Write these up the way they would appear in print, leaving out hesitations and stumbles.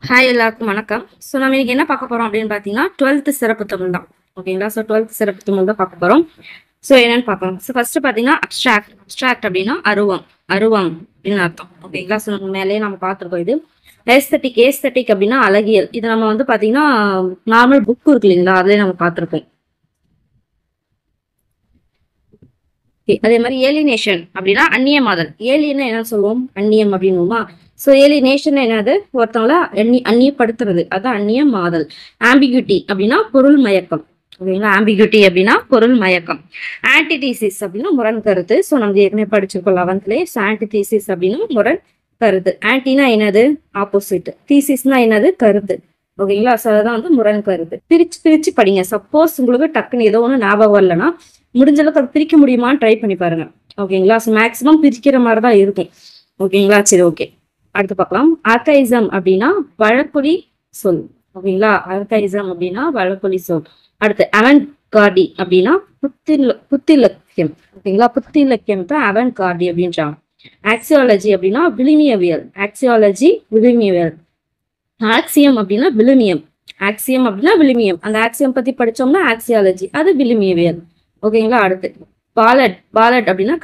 Hi எல்லாருக்கும் வணக்கம். So நம்ம இன்னைக்கு என்ன பார்க்க போறோம் அப்படின்னு பார்த்தீங்கன்னா 12th சிறப்பு தமிழ் தான். ஓகேங்களா? ஸோ 12th சிறப்பு தமிழ் தான் பார்க்க போறோம். ஸோ என்னன்னு பார்க்கலாம். ஸோ ஃபர்ஸ்ட் பார்த்தீங்கன்னா அப்ஸ்ட்ராக்ட் அப்படின்னா அருவம் அப்படின்னு அர்த்தம். ஓகேங்களா? ஸோ மேலேயே நம்ம பார்த்துருக்கோம். இது ஏஸ்தட்டிக் அப்படின்னா அழகியல். இது நம்ம வந்து பார்த்தீங்கன்னா நார்மல் புக் இருக்கு இல்லைங்களா, அதுலேயே நம்ம பார்த்துருக்கோம். அதே மாதிரி ஏலினேஷன் அப்படின்னா அந்நியமாதல். ஏலியன் என்ன சொல்லுவோம்? அந்நியம் அப்படின்னுமா. ஸோ ஏலினேஷன் என்னது? ஒருத்தவங்கள அந்நியப்படுத்துறது, அதான் அந்நியமாதல். ஆம்பிகுட்டி அப்படின்னா பொருள் மயக்கம். ஓகேங்களா? ஆம்பிகுட்டி அப்படின்னா பொருள் மயக்கம். ஆன்டிதீசிஸ் அப்படின்னா முரண் கருத்து. ஸோ நம்ம ஏற்கனவே படிச்சிருக்கோம் 11th. ஸோ ஆன்டிதீசிஸ் அப்படின்னா முரண் கருத்து. ஆன்டினா என்னது? ஆப்போசிட். தீசிஸ்னா என்னது? கருத்து. ஓகேங்களா? ஸோ அதான் வந்து முரண் கருத்து. பிரிச்சு படிங்க. சப்போஸ் உங்களுக்கு டக்குன்னு ஏதோ ஒன்று ஞாபகம் வரலன்னா முடிஞ்ச அளவுக்கு அது பிரிக்க முடியுமான்னு ட்ரை பண்ணி பாருங்க. ஓகேங்களா? ஸோ மேக்ஸிமம் பிரிக்கிற மாதிரி தான் இருக்கும். ஓகேங்களா? சரி, ஓகே, அடுத்து பார்க்கலாம். ஆர்கைசம் அப்படின்னா வழக்கொலி சொல். ஓகேங்களா? ஆர்கைசம் அப்படின்னா வழக்கொலி சொல். அடுத்து அவன்கார்டி அப்படின்னா புத்திலக்கியம். ஓகேங்களா? புத்திலக்கியம் தான் அவன்கார்டி அப்படின்றாங்க. ஆக்சியாலஜி அப்படின்னா விழுமியவியல். ஆக்சியம் அப்படின்னா விழுமியம். அந்த ஆக்சியம் பத்தி படிச்சோம்னா ஆக்சியாலஜி, அது விழுமியவியல். ஓகேங்களா? அடுத்து பாலட் அப்படின்னா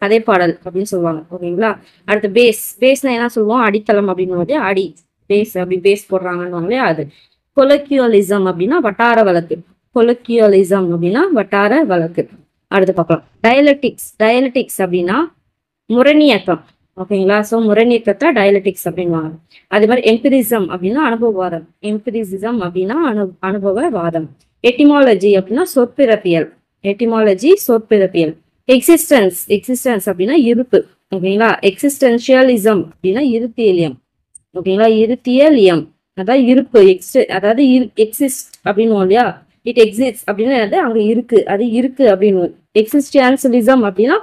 கதைப்பாடல் அப்படின்னு சொல்லுவாங்க. ஓகேங்களா? அடுத்து பேஸ்னா என்ன சொல்லுவோம்? அடித்தளம் அப்படின்னு அடி பேஸ் அப்படி பேஸ் போடுறாங்கன்னு அது. கொலக்கியலிசம் அப்படின்னா வட்டார வழக்கு. அடுத்து பார்க்கலாம். டயலெட்டிக்ஸ் அப்படின்னா முரணியக்கம். ஓகேங்களா? ஸோ முரணியக்கத்தை டயலெட்டிக்ஸ் அப்படின்வாங்க. அதே மாதிரி எம்பிரிசம் அப்படின்னா அனுபவவாதம். எட்டிமாலஜி அப்படின்னா சொற்பிறப்பியல். எக்ஸிஸ்டன்ஸ் அப்படின்னா இருப்பு. ஓகேங்களா? எக்ஸிஸ்டென்ஷியலிசம் அப்படின்னா இருத்தியலியம். ஓகேங்களா? இருத்தியலியம் அதாவது இருப்பு. அதாவது எக்ஸிஸ்ட் அப்படின்னு இல்லையா, இட் எக்ஸிஸ்ட் அப்படின்னு அங்க இருக்கு, அது இருக்கு அப்படின்னு. எக்ஸிஸ்டியன்ஷியலிசம் அப்படின்னா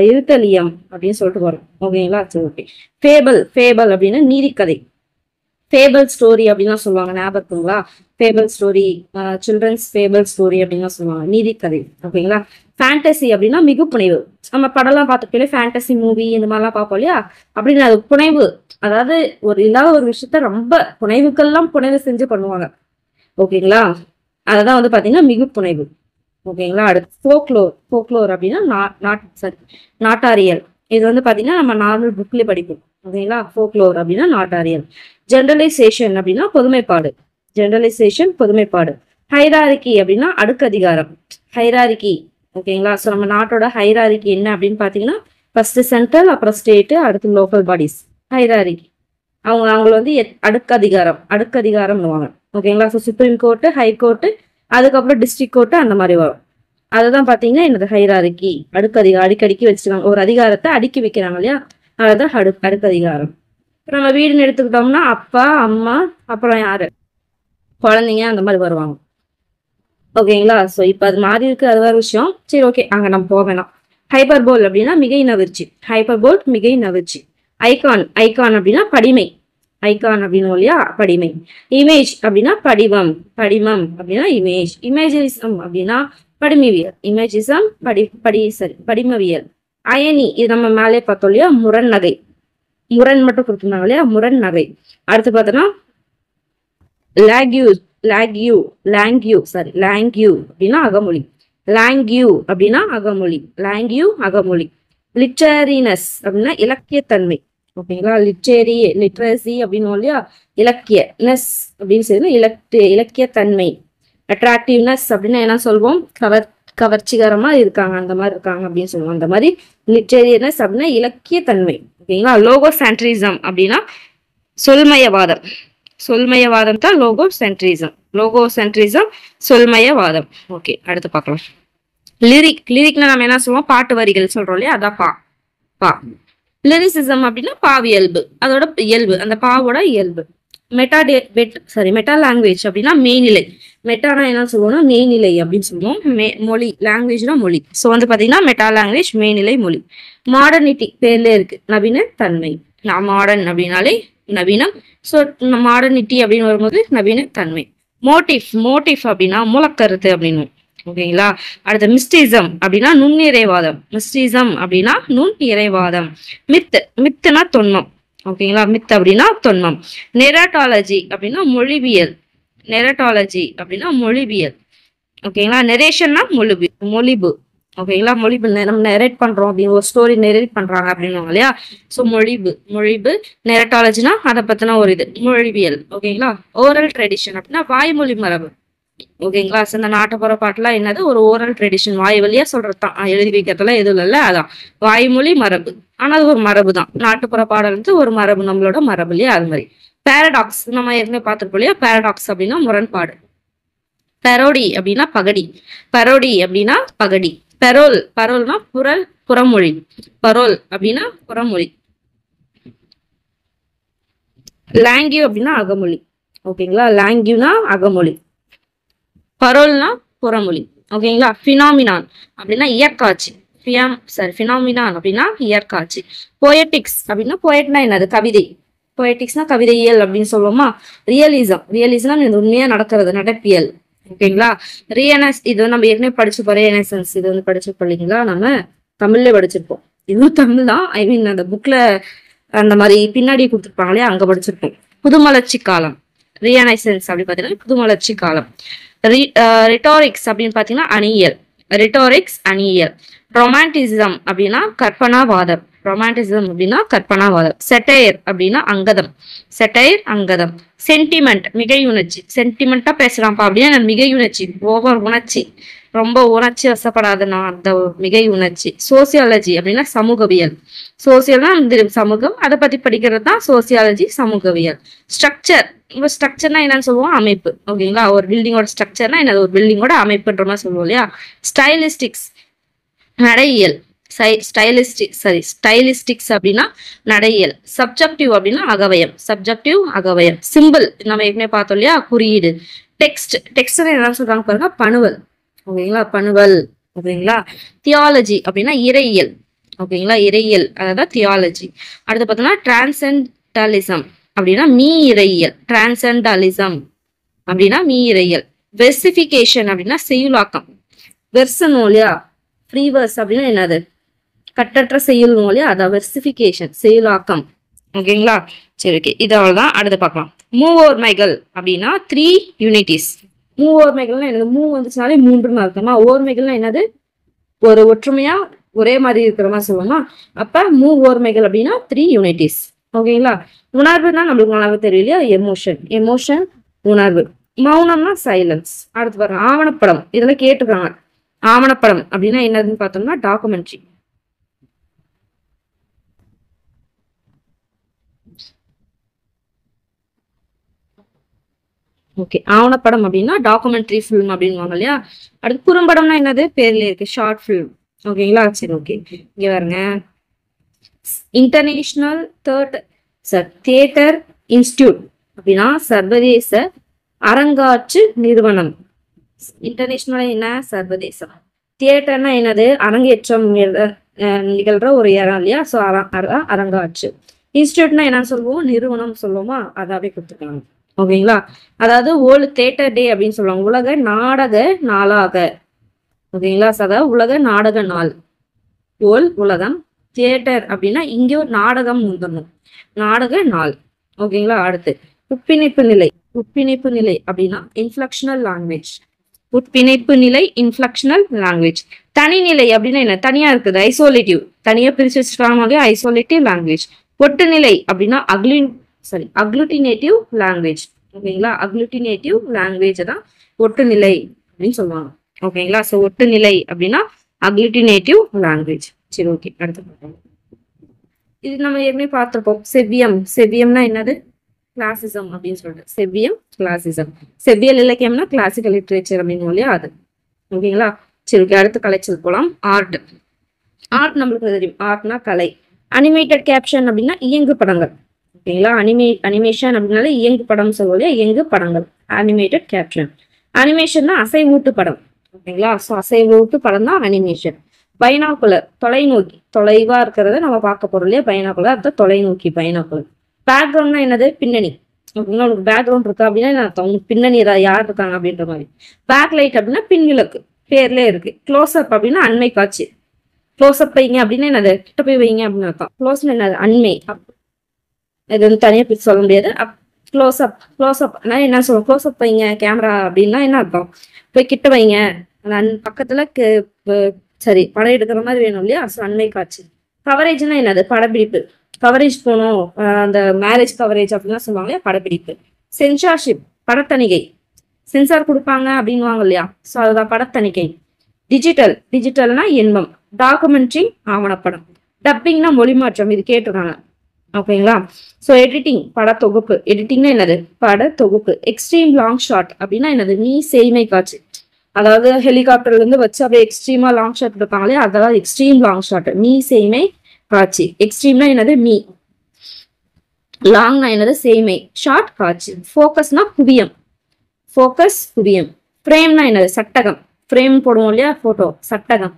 இருத்தலியம் அப்படின்னு சொல்லிட்டு வரும். ஓகேங்களா? சரி, ஓகே. ஃபேபல் அப்படின்னா நீதிக்கதை. ஃபேபிள் ஸ்டோரி அப்படின்லாம் சொல்லுவாங்க. ஞாபகம் இருக்குங்களா? Fable story, children's fable story அப்படின்லாம் சொல்லுவாங்க, நீதிக்கதை. ஓகேங்களா? ஃபேண்டசி அப்படின்னா மிகுப்புனைவு. நம்ம படம்லாம் பார்த்துக்கல, ஃபேண்டசி மூவி இந்த மாதிரிலாம் பார்ப்போம் இல்லையா, அப்படின்னு அது புனைவு. அதாவது இல்லாத ஒரு விஷயத்த ரொம்ப புனைவு செஞ்சு பண்ணுவாங்க. ஓகேங்களா? அததான் வந்து பாத்தீங்கன்னா மிகுப்புனைவு. ஓகேங்களா? அடுத்து ஃபோக்லோர் அப்படின்னா நாட்டாரியல். இது வந்து பாத்தீங்கன்னா நம்ம நார்மல் புக்ல படிப்போம். ஓகேங்களா? ஃபோக்லோர் அப்படின்னா நாட்டாரியல். ஜெனரலைசேஷன் அப்படின்னா பொதுமைப்பாடு. ஹைராரிக்கி அப்படின்னா அடுக்கதிகாரம். ஓகேங்களா? ஸோ நம்ம நாட்டோட ஹைராரிக்கி என்ன அப்படின்னு பாத்தீங்கன்னா ஃபர்ஸ்ட் சென்ட்ரல், அப்புறம் ஸ்டேட்டு, அடுத்து லோக்கல் பாடிஸ். ஹைராரிக்கி அவங்க வந்து அடுக்கதிகாரம்னுவாங்க. ஓகேங்களா? So supreme court, high court, அதுக்கப்புறம் டிஸ்ட்ரிக்ட் கோர்ட்டு அந்த மாதிரி வரும். அதுதான் பாத்தீங்கன்னா என்னது ஹைராரிக்கி. அடிக்கடிக்கு வச்சுருக்காங்க. ஒரு அதிகாரத்தை அடுக்கி வைக்கிறாங்க இல்லையா, அதுதான் அடுக்கதிகாரம். நம்ம வீடுன்னு எடுத்துக்கிட்டோம்னா அப்பா, அம்மா, அப்புறம் யாரு, குழந்தைங்க அந்த மாதிரி வருவாங்க. ஓகேங்களா? ஸோ இப்போ அது மாறி இருக்கு, அது வேற விஷயம். சரி, ஓகே, அங்க நம்ம போக வேணாம். ஹைப்பர்போல் அப்படின்னா மிகை நவிர்ச்சி. ஐகான் அப்படின்னா படிமை. படிமை. இமேஜ் அப்படின்னா படிமம் அப்படின்னா இமேஜ். இமேஜிசம் அப்படின்னா படிமவியல். அயனி, இது நம்ம மேலே பார்த்தோம் இல்லையா, முரண் மட்டும் கொடுத்துருந்தாங்க இல்லையா, முரண் நகை. அடுத்து பார்த்தோம்னா லாங்யூ அப்படின்னா அகமொழி. லிட்டரரினஸ் அப்படின்னா இலக்கியத்தன்மை. ஓகேங்களா? லிட்ரஸி அப்படின்னு இல்லையா, இலக்கியனஸ் அப்படின்னு சொல்லி இலக்கியத்தன்மை. அட்ராக்டிவ்னஸ் அப்படின்னா என்ன சொல்வோம்? கவர்ச்சிகரமா இருக்காங்க, அந்த மாதிரி இருக்காங்க அப்படின்னு சொல்லுவோம். அந்த மாதிரி லிட்டரரினஸ் அப்படின்னா இலக்கியத்தன்மை. ஓகேங்களா? லோகோசென்ட்ரிசம் அப்படின்னா சொல்மயவாதம் தான் லோகோசென்ட்ரிசம் சொல்மயவாதம். ஓகே, அடுத்து பார்க்கலாம். லிரிக்னா நம்ம என்ன சொல்லுவோம்? பாட்டு வரிகள் சொல்றோம் இல்லையா, அதான் பா. லிரிசிசம் அப்படின்னா பாவியல்பு, அதோட இயல்பு, அந்த பாவோட இயல்பு. மெட்டா லாங்குவேஜ் அப்படின்னா மெய்நிலை. மெட்டானா என்ன சொல்லுவோம்னா மெய்நிலை அப்படின்னு சொல்லுவோம். மொழி, லாங்குவேஜ்னா மொழி. ஸோ வந்து பாத்தீங்கன்னா மெட்டா லாங்குவேஜ், மெய்நிலை மொழி. மாடர்னிட்டி பேர்ல இருக்கு, நவீன தன்மை. மாடர்ன் அப்படின்னாலே நவீனம். ஸோ மாடர்னிட்டி அப்படின்னு வரும்போது நவீன தன்மை. மோட்டிவ் அப்படின்னா மூலக்கருத்து அப்படின்னு. ஓகேங்களா? அடுத்து மிஸ்டிசம் அப்படின்னா நுண்ணிறைவாதம். மித்துனா தொன்மம். ஓகேங்களா. மித் அப்படின்னா தொன்மம். நெரட்டாலஜி அப்படின்னா மொழிபியல். நெரட்டாலஜி அப்படின்னா மொழிபியல். ஓகேங்களா. நெரேஷன்னா மொழிபு. ஓகேங்களா. மொழிபு நம்ம நெரேட் பண்றோம் அப்படின்னு ஒரு ஸ்டோரி நெரேட் பண்றாங்க அப்படின்னுவாங்க இல்லையா. ஸோ மொழிபு. நெரட்டாலஜினா அதை பத்தின ஒரு இது மொழிபியல். ஓகேங்களா. ஓரல் ட்ரெடிஷன் அப்படின்னா வாய்மொழி மரபு. ஓகேங்களா. ஸோ இந்த நாட்டுப்புற பாட்டுலாம் என்னது ஒரு ஓரல் ட்ரெடிஷன், வாய் வழியா சொல்றதுதான், எழுதி வைக்கிறதுல எதுவும் இல்லை. அதான் வாய்மொழி மரபு. ஆனா அது ஒரு மரபு தான். நாட்டுப்புற பாடல் வந்து ஒரு மரபு, நம்மளோட மரபு இல்லையா. அது மாதிரி பேரடாக்ஸ் நம்ம ஏற்கனவே பார்த்துருப்போம் இல்லையா. பேரடாக்ஸ் அப்படின்னா முரண்பாடு. பெரோடி அப்படின்னா பகடி. பரோடி அப்படின்னா பகடி. பரோல்னா புறமொழி. பரோல் அப்படின்னா புறமொழி. லாங்கியூ அப்படின்னா அகமொழி. ஓகேங்களா. லாங்கியூனா அகமொழி, பரோல்னா புறமொழி. ஓகேங்களா. பினாமினான் அப்படின்னா இயற்காட்சி. பினாமினான் அப்படின்னா இயற்காட்சி. போயட்டிக்ஸ் அப்படின்னா போயட்னா என்னது கவிதை. போயட்டிக்ஸ்னா கவிதையியல் அப்படின்னு சொல்லுவோமா. ரியலிசம் உண்மையா நடக்கிறது, நடப்பியல். ஓகேங்களா. இது நம்ம ஏற்கனவே படிச்சுப்போம். ரியனைசன்ஸ் இது வந்து படிச்சிருப்போம் இல்லைங்களா. நம்ம தமிழ்ல படிச்சிருப்போம். இதுவும் தமிழ் தான். ஐ மீன் அந்த புக்ல அந்த மாதிரி பின்னாடி கொடுத்துருப்பாங்க இல்லையா, அங்க படிச்சிருப்போம். புதுமலர்ச்சி காலம். ரியனைசன்ஸ் அப்படின்னு பாத்தீங்கன்னா புதுமலர்ச்சி காலம். ரிட்டாரிக்ஸ் அப்படின்னு பாத்தீங்கன்னா அணியியல். ரொமான்டிசிசம் அப்படின்னா கற்பனாவாதம். செட்டையர் அப்படின்னா அங்கதம். சென்டிமெண்ட் மிகையுணர்ச்சி. சென்டிமெண்டா பேசுறான்ப்பா அப்படின்னா மிகையுணர்ச்சி, ஓவர் உணர்ச்சி, ரொம்ப உணர்ச்சி வசப்படாதுன்னா அந்த மிகை உணர்ச்சி. சோசியாலஜி அப்படின்னா சமூகவியல். சோசியல்னா சமூகம், அதை பத்தி படிக்கிறது தான் சோசியாலஜி, சமூகவியல். ஸ்ட்ரக்சர்னா என்னன்னு சொல்லுவோம், அமைப்பு. ஓகேங்களா. ஒரு பில்டிங்கோட ஸ்ட்ரக்சர்னா என்னது, ஒரு பில்டிங்கோட அமைப்புன்ற மாதிரி சொல்லுவோம் இல்லையா. ஸ்டைலிஸ்டிக்ஸ் நடையியல். ஸ்டைலிஸ்டிக்ஸ் அப்படின்னா நடையியல். சப்ஜெக்டிவ் அப்படின்னா அகவயம். சிம்பிள் நம்ம ஏற்கனவே பார்த்தோம் இல்லையா, குறியீடு. டெக்ஸ்ட் என்ன சொல்றாங்க பாருங்க, பணுவல். ஓகேங்களா. ஓகேங்களா. தியாலஜி அப்படின்னா இறையியல். ஓகேங்களா. இறையியல் அதான் தியாலஜி. அடுத்து பார்த்தோம்னா டிரான்சென்டலிசம் அப்படின்னா மீ இறையியல். வெர்சிஃபிகேஷன் அப்படின்னா செய்யுளாக்கம். வெர்சனும் இல்லையா, ஃப்ரீவர்ஸ் அப்படின்னா என்னது, கட்டற்ற செய்யுள் இல்லையா, அதான் வெர்சிஃபிகேஷன், செய்யுளாக்கம். ஓகேங்களா. சரி, ஓகே. இது அவ்வளவுதான். அடுத்து பார்க்கலாம். மூவோர்மைகள் அப்படின்னா 3 யூனிட்டிஸ். மூவோர்மைகள்னா என்னது, வந்துச்சுனாலே 3ன்னு அர்த்தமா. ஓர்மைகள்னா என்னது, ஒரு ஒற்றுமையா ஒரே மாதிரி இருக்கிற மாதிரி சொல்லுவோமா. அப்ப மூவோர்மைகள் அப்படின்னா 3 யூனிட்டிஸ். ஓகேங்களா. உணர்வுனா நம்மளுக்கு உணர்வு தெரியலையா, எமோஷன் உணர்வு. மௌனம்னா சைலன்ஸ். அடுத்து பாருங்க, ஆவணப்படம். இதெல்லாம் கேட்டுருக்காங்க. ஆவணப்படம் அப்படின்னா என்னதுன்னு பார்த்தோம்னா டாக்குமெண்ட்ரி. ஓகே. ஆவணப்படம் அப்படின்னா டாக்குமெண்ட்ரி ஃபிலிம் அப்படின்வாங்க இல்லையா. அடுத்து குறும்படம்னா என்னது, பேர்ல இருக்கு, ஷார்ட் ஃபிலிம். ஓகேங்களா. சரி, ஓகே. இங்க பாருங்க, இன்டர்நேஷனல் தியேட்டர் இன்ஸ்டிடியூட் அப்படின்னா சர்வதேச அரங்காட்சி நிறுவனம். இன்டர்நேஷனல் என்ன, சர்வதேசம். தியேட்டர்னா என்னது, அரங்கேற்றம் நிகழ்ற ஒரு இடம் இல்லையா. ஸோ அரங்காட்சி. இன்ஸ்டிடியூட்னா என்னன்னு சொல்லுவோம், நிறுவனம் சொல்லுவோமா, அதாவே கொடுத்துருக்காங்க. ஓகேங்களா. அதாவது வேர்ல்டு தியேட்டர் டே அப்படின்னு சொல்லுவாங்க, உலக நாடக நாளாக. ஓகேங்களா. அதாவது உலக நாடக நாள். உலகம். தியேட்டர் அப்படின்னா இங்கே ஒரு நாடகம் வந்துடணும், நாடக நாள். ஓகேங்களா. அடுத்து உட்பிணைப்பு நிலை அப்படின்னா இன்ஃப்ளக்ஷனல் லாங்குவேஜ். தனிநிலை அப்படின்னா என்ன, தனியா இருக்குது, ஐசோலேட்டிவ். தனியா பிரிச்சு வச்சிருக்காங்க, ஐசோலேட்டிவ் லாங்குவேஜ். ஒட்டுநிலை அப்படின்னா அக்ளூட்டினேட்டிவ் லாங்குவேஜ். ஓகேங்களா. அக்ளூட்டினேட்டிவ் லாங்குவேஜ் தான் ஒட்டுநிலை அப்படின்னு சொல்லுவாங்க. ஓகேங்களா. ஸோ ஒட்டுநிலை அப்படின்னா அக்ளூட்டினேட்டிவ் லாங்குவேஜ். சரி, ஓகே. அடுத்து இது நம்ம ஏற்கனவே பார்த்திருப்போம். செவ்வியம்னா என்னது, கிளாசிசம் அப்படின்னு சொல்லிட்டு. கிளாசிசம். செவ்வியல் இலக்கியம்னா கிளாசிக்கல் லிட்ரேச்சர் அப்படின்னு இல்லையா, அது. ஓகேங்களா. சரி, ஓகே. அடுத்து கலைச்சல் போலாம். ஆர்ட் நம்மளுக்கு தெரியும், ஆர்ட்னா கலை. அனிமேட்டட் கேப்ஷன் அப்படின்னா இயங்கு படங்கள். ஓகேங்களா. அனிமேஷன் அப்படின்னாலே இயங்கு படம் சொல்லுவோம், இயங்கு படங்கள். Animated caption. அனிமேஷன்னா அசைவூட்டு படம். ஓகேங்களா. ஸோ அசைவூட்டு படம் தான் அனிமேஷன். பைனாக்குலர் தொலைநோக்கி, தொலைவா இருக்கிறத நம்ம பார்க்க போறோம் இல்லையா, பைனாக்குலர். அதுதான் தொலைநோக்கி, பைனாக்குலர். பேக்ரவுண்ட்னா என்னது, பின்னணி. ஓகேங்களா. உங்களுக்கு பேக்ரவுண்ட் இருக்கா அப்படின்னா உங்களுக்கு பின்னணி யார் இருக்காங்க அப்படின்ற மாதிரி. பேக் லைட் அப்படின்னா பின்விளக்கு, பேர்ல இருக்கு. க்ளோஸ் அப் அப்படின்னா அண்மை காட்சி. க்ளோஸ் அப் வைங்க அப்படின்னா என்னது, கிட்ட போய் வைங்க அப்படின்னு அர்த்தம். க்ளோஸ் என்னது, அண்மை. இது வந்து தனியா பிரிச்சு சொல்ல முடியாது. க்ளோஸ் அப் என்ன சொல்லுவோம், க்ளோஸ் அப் வைங்க கேமரா அப்படின்னா என்ன அர்த்தம், போய் கிட்ட வைங்க பக்கத்துல சரி படம் எடுக்கிற மாதிரி வேணும் இல்லையா. ஸோ அண்மை காட்சி. கவரேஜ்னா என்னது, படப்பிடிப்பு. கவரேஜ் போகணும், அந்த மேரேஜ் கவரேஜ் அப்படின்லாம் சொல்லுவாங்க இல்லையா, படப்பிடிப்பு. சென்சார்ஷிப், படத்தணிகை. சென்சார் கொடுப்பாங்க அப்படின்வாங்க இல்லையா, ஸோ அதுதான் படத்தணிகை. டிஜிட்டல்னா எண்பம். டாக்குமெண்ட்ரி, ஆவணப்படம். டப்பிங்னா மொழிமாற்றம், இது கேட்டிருக்காங்க. ஓகேங்களா. So editing, படத்தொகுப்பு. எடிட்டிங்னா என்னது, படத்தொகுப்பு. எக்ஸ்ட்ரீம் லாங் ஷாட் அப்படின்னா என்னது, மீ செய்மை காட்சி. அதாவது ஹெலிகாப்டர்ல இருந்து வச்சு அப்படியே எக்ஸ்ட்ரீமா லாங் ஷாட் எடுப்பாங்களே, அதாவது எக்ஸ்ட்ரீம் லாங் ஷாட். மீ செய்மை காட்சி. எக்ஸ்ட்ரீம்னா என்னது, மீ. லாங்னா என்னது, செய்மை. ஷார்ட், காட்சி. ஃபோக்கஸ்னா குவியம். ஃபோக்கஸ், குவியம். ஃப்ரேம்னா என்னது, சட்டகம். ஃப்ரேம் போடுவோம் இல்லையா, போட்டோ, சட்டகம்.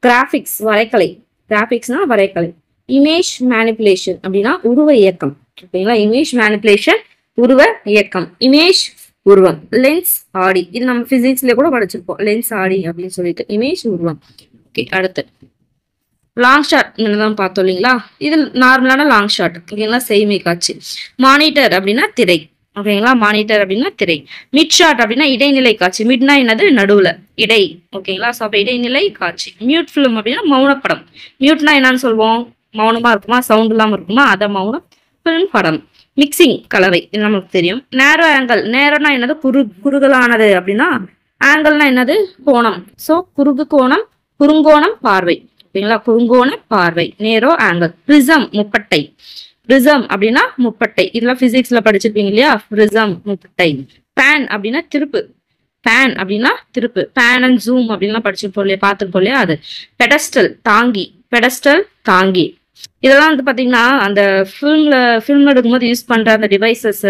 கிராபிக்ஸ், வரைகலை. கிராபிக்ஸ்னா வரைகலை. இமேஜ் மேனிபுலேஷன் அப்படின்னா உருவ இயக்கம். ஓகேங்களா. இமேஜ் மேனிபுலேஷன், உருவ இயக்கம். இமேஜ், உருவம். லென்ஸ், ஆடி. இது நம்ம பிசிக்ஸ்ல கூட படிச்சிருப்போம், லென்ஸ் ஆடி அப்படின்னு சொல்லிட்டு. இமேஜ், உருவம். ஓகே. அடுத்து லாங் ஷாட் தான் பார்த்தோம் இல்லைங்களா. இது நார்மலான லாங் ஷாட். ஓகேங்களா. செய்மை காட்சி. மானிட்டர் அப்படின்னா திரை. ஓகேங்களா. மானிட்டர் அப்படின்னா திரை. மிட் ஷாட் அப்படின்னா இடைநிலை காட்சி. மிட்னா என்னது, நடுவுல, இடை. ஓகேங்களா. ஸோ அப்ப இடைநிலை காட்சி. மியூட் ஃபிலிம் அப்படின்னா மௌனப்படம். மியூட்னா என்னன்னு சொல்லுவோம், மௌனமா இருக்குமா, சவுண்ட் இல்லாம இருக்குமா, அத மௌனம். ஃபிலிம், படம். மிக்சிங், கலவை, இது நமக்கு தெரியும். நேரோ ஆங்கிள். நேரோனா என்னது, குறுகலானது அப்படின்னா. ஆங்கிள்னா என்னது, கோணம். ஸோ கோணம், குறுங்கோணம், பார்வை. ஓகேங்களா. குறுங்கோண பார்வை, நேரோ ஆங்கிள். பிரிசம், முப்பட்டை. பிரிசம் அப்படின்னா முப்பட்டை. இதெல்லாம் பிசிக்ஸ்ல படிச்சிருப்பீங்க இல்லையா, பிரிசம், முப்பட்டை. பேன் அப்படின்னா திருப்பு. பேன் அப்படின்னா திருப்பு. பேன் அண்ட் ஜூம் அப்படின்லாம் படிச்சிருப்போம் இல்லையா, பார்த்துருப்போம் இல்லையா, அது. பெடஸ்டல், தாங்கி. பெடஸ்டல், தாங்கி. இதெல்லாம் வந்து பாத்தீங்கன்னா அந்த ஃபிலிம் எடுக்கும்போது யூஸ் பண்ற அந்த டிவைசஸ்,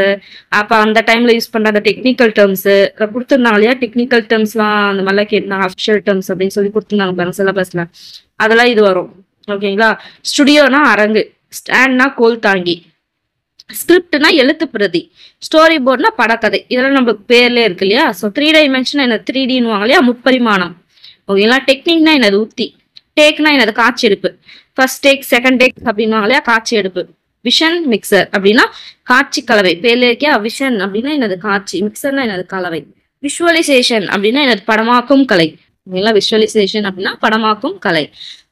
அப்ப அந்த டைம்ல யூஸ் பண்ற அந்த டெக்னிக்கல் டேர்ம்ஸ் கொடுத்துருந்தாங்க இல்லையா. டெக்னிக்கல் டேர்ம்ஸ்லாம் அந்த மாதிரிலாம் கேட்டாங்க, அஃபிஷியல் டேர்ம்ஸ் அப்படின்னு சொல்லி கொடுத்துருந்தாங்க பாருங்க சிலபஸ்ல. அதெல்லாம் இது வரும். ஓகேங்களா. ஸ்டுடியோனா அரங்கு. ஸ்டாண்ட்னா கோல் தாங்கி. ஸ்கிரிப்ட்னா எழுத்து பிரதி. ஸ்டோரி போர்ட்னா படக்கதை. இதெல்லாம் நம்மளுக்கு பேர்ல இருக்கு இல்லையா. ஸோ 3 டைமென்ஷன் என்ன, 3Dன்னு வாங்க இல்லையா, முப்பரிமாணம். ஓகேங்களா. டெக்னிக்னா என்னது, உத்தி. டேக்னா என்னது, காட்சி எடுப்பு. ஃபர்ஸ்ட் டேக், செகண்ட் டேக் அப்படின்வாங்க இல்லையா, காட்சி எடுப்பு. விஷன், மிக்சர் அப்படின்னா காட்சி கலவை. பேர்ல இருக்கியா, விஷன் அப்படின்னா என்னது, காட்சி. மிக்சர்னா என்னது, கலவை. விஷுவலைசேஷன் அப்படின்னா என்னது, படமாக்கும் கலை. ஓகேங்களா. விஷுவலைசேஷன் அப்படின்னா படமாக்கும் கலை.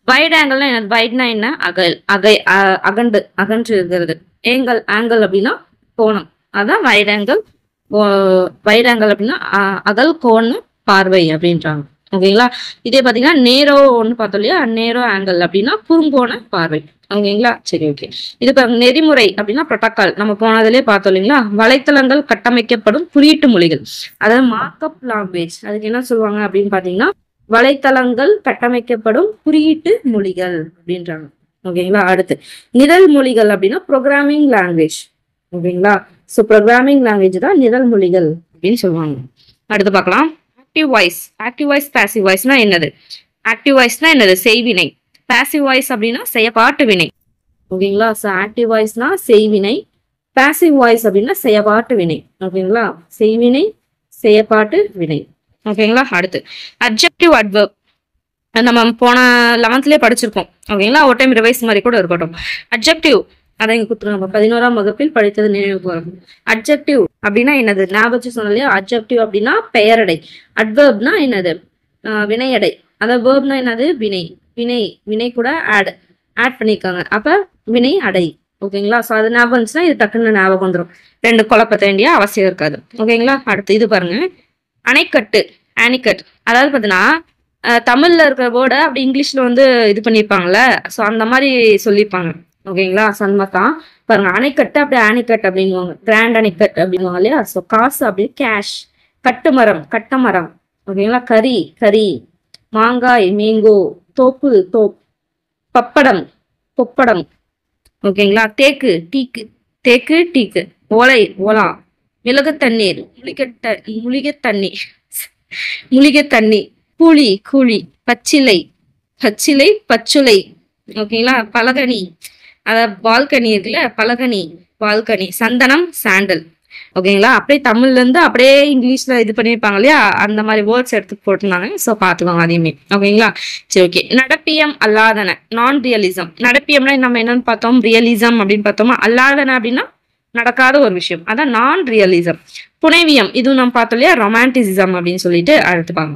வைட் ஆங்கிள்னா என்னது, வைட்னா என்ன, அகன்று இருக்கிறது. ஆங்கிள் அப்படின்னா கோணம், அதான் வைட் ஆங்கிள். வைட் ஆங்கிள் அப்படின்னா அகல் கோண பார்வை அப்படின்றாங்க. ஓகேங்களா. இதே பாத்தீங்கன்னா நேரோ ஒன்று பார்த்தோம் இல்லையா, நேரோ ஆங்கிள் அப்படின்னா குறுங்கோண பார்வை. ஓகேங்களா. சரி, ஓகே. இது நெறிமுறை அப்படின்னா புரோட்டோகால், நம்ம போனதுலேயே பார்த்தோம் இல்லைங்களா. வலைத்தளங்கள் கட்டமைக்கப்படும் குறியீட்டு மொழிகள், அதாவது மார்க்அப் லாங்குவேஜ். அதுக்கு என்ன சொல்லுவாங்க அப்படின்னு பாத்தீங்கன்னா, வலைத்தளங்கள் கட்டமைக்கப்படும் குறியீட்டு மொழிகள் அப்படின்றாங்க. ஓகேங்களா. அடுத்து நிரல் மொழிகள் அப்படின்னா ப்ரோக்ராமிங் லாங்குவேஜ். ஓகேங்களா. ஸோ ப்ரோக்ராமிங் லாங்குவேஜ் தான் நிரல் மொழிகள் அப்படின்னு சொல்லுவாங்க. அடுத்து பார்க்கலாம். Active voice. Active voice, passive வாய்ஸ்னா என்னது. ஆக்டிவ் வாய்ஸ்னா என்னது, செய்வினை. பாசிவ் வாய்ஸ் அப்படின்னா செயற்பாட்டு வினை. ஓகேங்களா. ஸோ ஆக்டிவ் வாய்ஸ்னா செய்வினை, பாசிவ் வாய்ஸ் அப்படின்னா செயற்பாட்டு வினை. ஓகேங்களா. செய்வினை, செயற்பாட்டு வினை. ஓகேங்களா. அடுத்து அட்ஜெக்டிவ், அட்வர்ப். நம்ம போன 11th படிச்சிருக்கோம். ஓகேங்களா. ஒரு டைம் ரிவைஸ் மாதிரி கூட இருக்கட்டும். அட்ஜெக்டிவ் அதை இங்க கொடுத்துருங்க, 11ஆம் வகுப்பில் படித்தது நினைவுக்கு வரும். அட்ஜெக்டிவ் அப்படின்னா என்னது, ஞாபகம் சொன்னோம் இல்லையா. அட்ஜெக்டிவ் அப்படின்னா பெயரடை. அட்வர்ப்னா என்னது, வினையடை. அதாவது வேர்ப்னா என்னது, வினை. வினை கூட ஆட் பண்ணிருக்காங்க, அப்ப வினை அடை. ஓகேங்களா. ஸோ அது ஞாபகம் இருந்துச்சுன்னா இது டக்குன்னு ஞாபகம் வந்துடும், ரெண்டு குழப்பத்த வேண்டிய அவசியம் இருக்காது. ஓகேங்களா. அடுத்து இது பாருங்க, அணைக்கட்டு, ஆனிக்கட். அதாவது பார்த்தீங்கன்னா தமிழ்ல இருக்கிற வேர்டை அப்படி இங்கிலீஷ்ல வந்து இது பண்ணியிருப்பாங்கல்ல, ஸோ அந்த மாதிரி சொல்லியிருப்பாங்க. ஓகேங்களா. ஸோ அந்த மாதிரி தான் பாருங்க, அணைக்கட்டு அப்படி ஆனிக்கட் அப்படின்வாங்க, கிராண்ட் அணைக்கட் அப்படின்வாங்க இல்லையா. ஸோ காசு அப்படி கேஷ். கட்டுமரம், கட்டமரம். ஓகேங்களா. கறி. மாங்காய், மேங்கோ. தோப்பு, பப்படம், பொப்படம். ஓகேங்களா. தேக்கு, டீக்கு. ஓலை, ஓலா. மிளகு தண்ணீர், மூலிகை தண்ணி. கூலி. பச்சிலை, பச்சுலை. ஓகேங்களா. பலகனி, அதாவது பால்கனி இருக்குல்ல, பால்கனி. சந்தனம், சாண்டல். ஓகேங்களா? அப்படியே தமிழ்ல இருந்து அப்படியே இங்கிலீஷ்ல இது பண்ணியிருப்பாங்க இல்லையா, அந்த மாதிரி வேர்ட்ஸ் எடுத்து போட்டிருந்தாங்க. ஸோ பார்த்துக்கோங்க அதையுமே. ஓகேங்களா? சரி, ஓகே. நடப்பியம் அல்லாதன நான் ரியலிசம். நடப்பியம்னா நம்ம என்னன்னு பார்த்தோம், ரியலிசம் அப்படின்னு பார்த்தோமா. அல்லாதன அப்படின்னா நடக்காத ஒரு விஷயம், அதான் நான் ரியலிசம். புனைவியம் இதுவும் நம்ம பார்த்தோம் இல்லையா, ரொமான்டிசிசம் அப்படின்னு சொல்லிட்டு அடுத்துப்பாங்க.